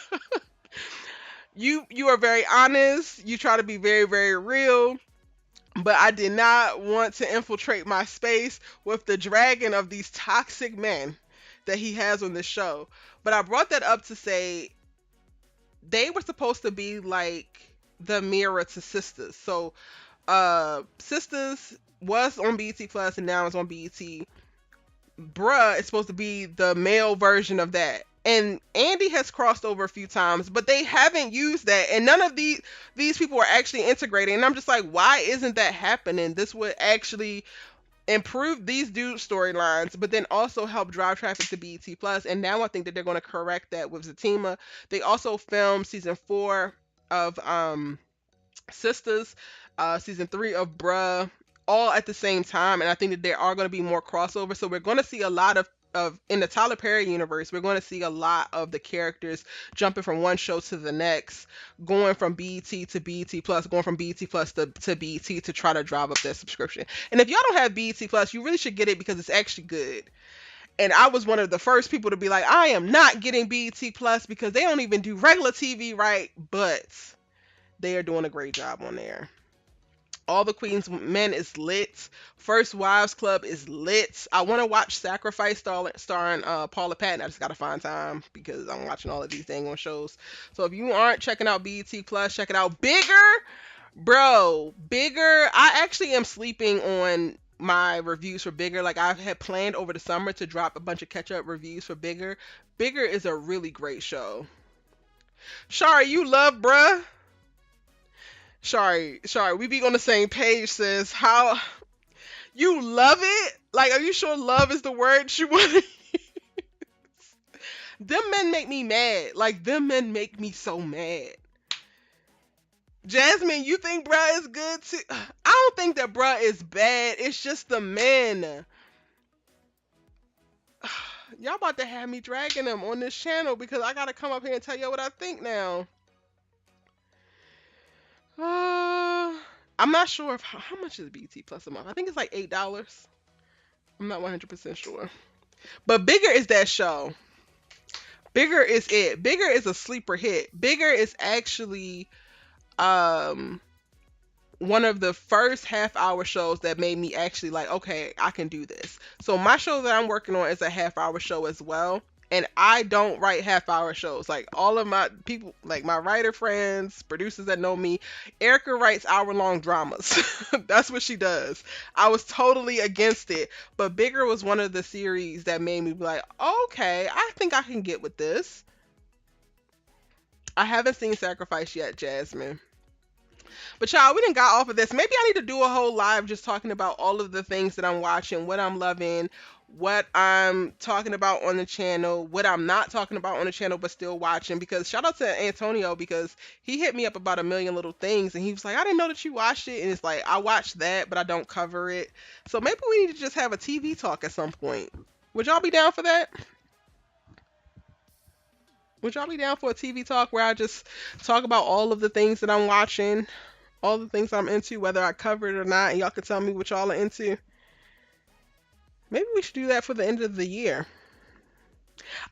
A: You are very honest. You try to be very, very real. But I did not want to infiltrate my space with the dragon of these toxic men that he has on this show. But I brought that up to say they were supposed to be like the mirror to Sisters. So Sisters was on BET Plus and now it's on BET. Bruh is supposed to be the male version of that. And Andy has crossed over a few times, but they haven't used that. And none of these people are actually integrating. And I'm just like, why isn't that happening? This would actually improve these dude storylines, but then also help drive traffic to BET Plus. And now I think that they're going to correct that with Zatima. They also filmed season 4 of Sisters, season 3 of Bruh, all at the same time, and I think that there are going to be more crossover. So we're going to see a lot of in the Tyler Perry universe. We're going to see a lot of the characters jumping from one show to the next, going from BET to BET Plus, going from BET Plus to BET to try to drive up their subscription. And if y'all don't have BET Plus, you really should get it because it's actually good. And I was one of the first people to be like, I am not getting BET Plus because they don't even do regular TV right, but they are doing a great job on there. All the Queen's Men is lit. First Wives Club is lit. I want to watch Sacrifice starring Paula Patton. I just gotta find time because I'm watching all of these dang on shows. So if you aren't checking out BET Plus, check it out. Bigger, bro, Bigger. I actually am sleeping on my reviews for Bigger. Like I had planned over the summer to drop a bunch of catch up reviews for Bigger. Bigger is a really great show. Shari, you love bruh. Sorry, we be on the same page, sis. How you love it? Like, are you sure love is the word you want? Them men make me mad. Like, them men make me so mad. Jasmine, you think bruh is good too? I don't think that bruh is bad. It's just the men. Y'all about to have me dragging them on this channel because I gotta come up here and tell you what I think now. I'm not sure if how much is BT Plus a month. I think it's like $8. I'm not 100% sure. But Bigger is that show. Bigger is it. Bigger is a sleeper hit. Bigger is actually um one of the first half hour shows that made me actually like, okay, I can do this. So my show that I'm working on is a half hour show as well. And I don't write half hour shows. Like all of my people, like my writer friends, producers that know me, Erica writes hour long dramas. That's what she does. I was totally against it. But Bigger was one of the series that made me be like, okay, I think I can get with this. I haven't seen Sacrifice yet, Jasmine. But y'all, we didn't got off of this. Maybe I need to do a whole live just talking about all of the things that I'm watching, what I'm loving, what I'm talking about on the channel, what I'm not talking about on the channel but still watching. Because shout out to Antonio because he hit me up about a million little things and he was like, I didn't know that you watched it. And it's like, I watched that, but I don't cover it. So maybe we need to just have a TV talk at some point. Would y'all be down for that? Would y'all be down for a TV talk where I just talk about all of the things that I'm watching, all the things I'm into, whether I cover it or not, and y'all can tell me what y'all are into? Maybe we should do that for the end of the year.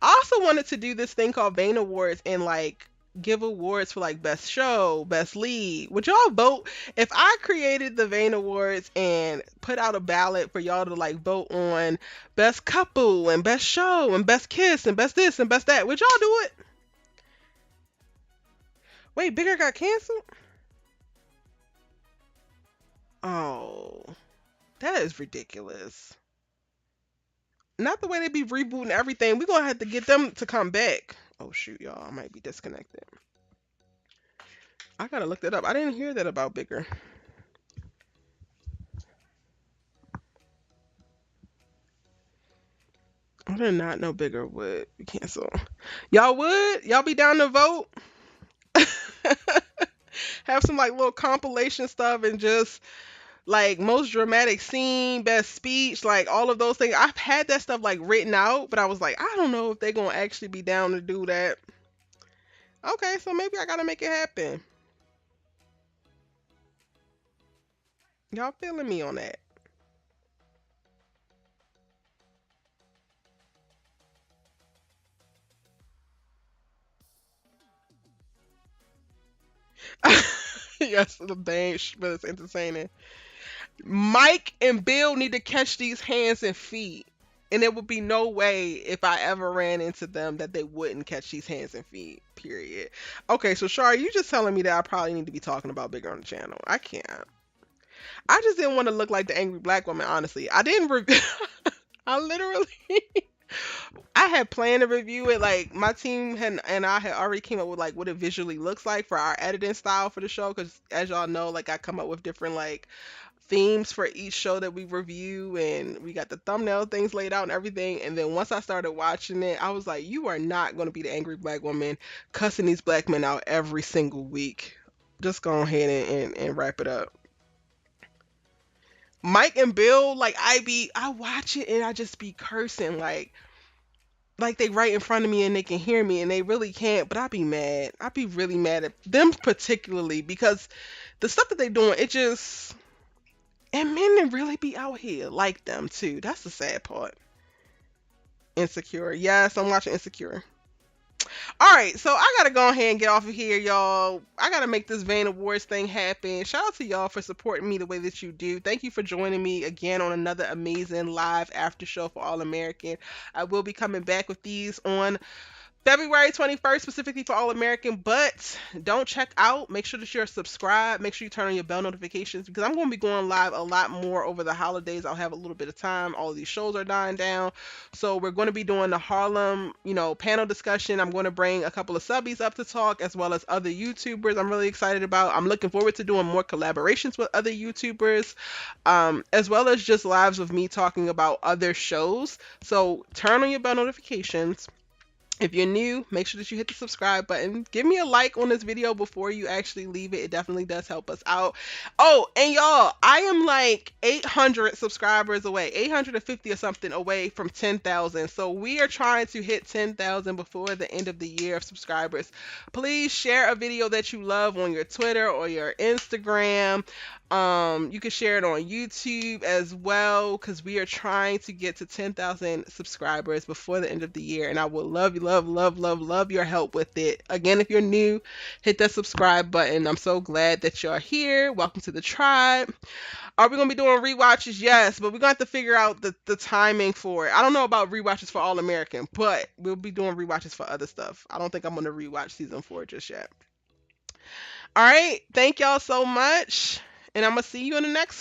A: I also wanted to do this thing called Vane Awards and like give awards for like best show, best lead. Would y'all vote if I created the Vane Awards and put out a ballot for y'all to like vote on best couple and best show and best kiss and best this and best that? Would y'all do it? Wait, Bigger got canceled? Oh, that is ridiculous. Not the way they be rebooting everything. We're gonna have to get them to come back. Oh shoot, y'all, I might be disconnected. I gotta look that up. I didn't hear that about Bigger. I did not know Bigger would be canceled. Y'all would? Y'all be down to vote? Have some like little compilation stuff and just like most dramatic scene, best speech, like all of those things. I've had that stuff like written out, but I was like, I don't know if they're gonna actually be down to do that. Okay, so maybe I gotta make it happen. Y'all feeling me on that? Yes, the dang, but it's entertaining. Mike and Bill need to catch these hands and feet. And there would be no way if I ever ran into them that they wouldn't catch these hands and feet. Period. Okay, so Shari, you just telling me that I probably need to be talking about bigger on the channel. I can't. I just didn't want to look like the angry black woman, honestly. I didn't review. I literally I had planned to review it. Like my team had and I had already came up with like what it visually looks like for our editing style for the show. Because as y'all know, like I come up with different like themes for each show that we review, and we got the thumbnail things laid out and everything. And then once I started watching it, I was like, you are not going to be the angry black woman cussing these black men out every single week. Just go ahead and wrap it up. Mike and Bill, like I watch it and I just be cursing like they right in front of me and they can hear me and they really can't, but I be mad. I be really mad at them particularly because the stuff that they doing, it just and men that really be out here like them too. That's the sad part. Insecure. Yes, I'm watching Insecure. All right, so I gotta go ahead and get off of here, y'all. I gotta make this Vane Awards thing happen. Shout out to y'all for supporting me the way that you do. Thank you for joining me again on another amazing live after show for All American. I will be coming back with these on February 21st, specifically for All American. But don't check out. Make sure that you're subscribed. Make sure you turn on your bell notifications because I'm going to be going live a lot more over the holidays. I'll have a little bit of time. All of these shows are dying down. So we're going to be doing the Harlem, panel discussion. I'm going to bring a couple of subbies up to talk as well as other YouTubers I'm really excited about. I'm looking forward to doing more collaborations with other YouTubers, as well as just lives of me talking about other shows. So turn on your bell notifications. If you're new, make sure that you hit the subscribe button. Give me a like on this video before you actually leave it. It definitely does help us out. Oh, and y'all, I am like 800 subscribers away, 850 or something away from 10,000. So we are trying to hit 10,000 before the end of the year of subscribers. Please share a video that you love on your Twitter or your Instagram. You can share it on YouTube as well because we are trying to get to 10,000 subscribers before the end of the year, and I would love, love, love, love, love your help with it. Again, if you're new, hit that subscribe button. I'm so glad that you're here. Welcome to the tribe. Are we gonna be doing rewatches? Yes, but we're gonna have to figure out the timing for it. I don't know about rewatches for All American, but we'll be doing rewatches for other stuff. I don't think I'm gonna rewatch season 4 just yet. All right, thank y'all so much. And I'm going to see you in the next